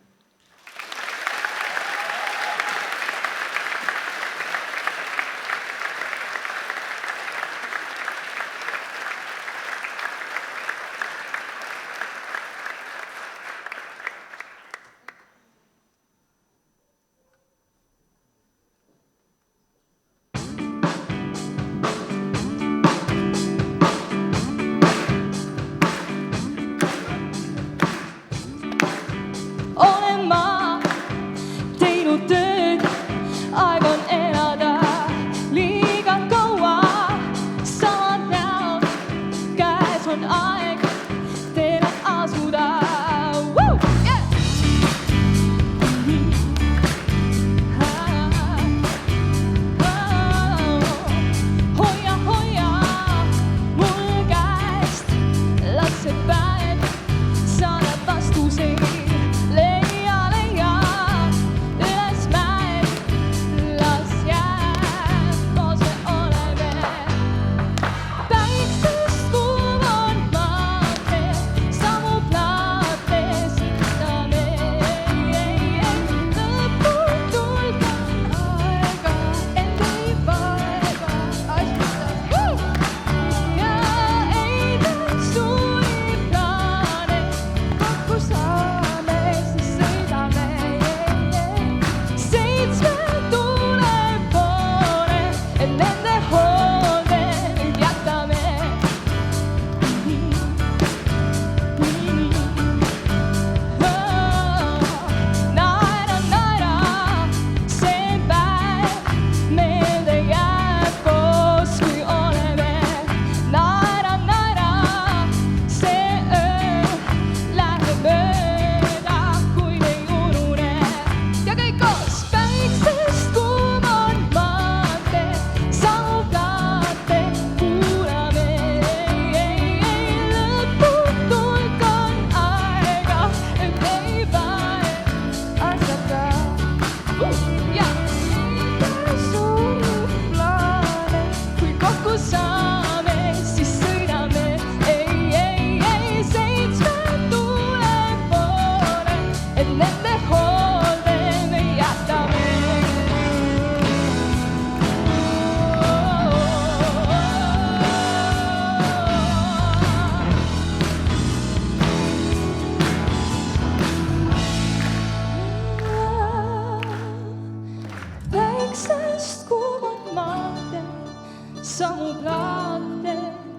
samu plaate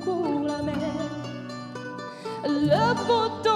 kuulame. Lõputu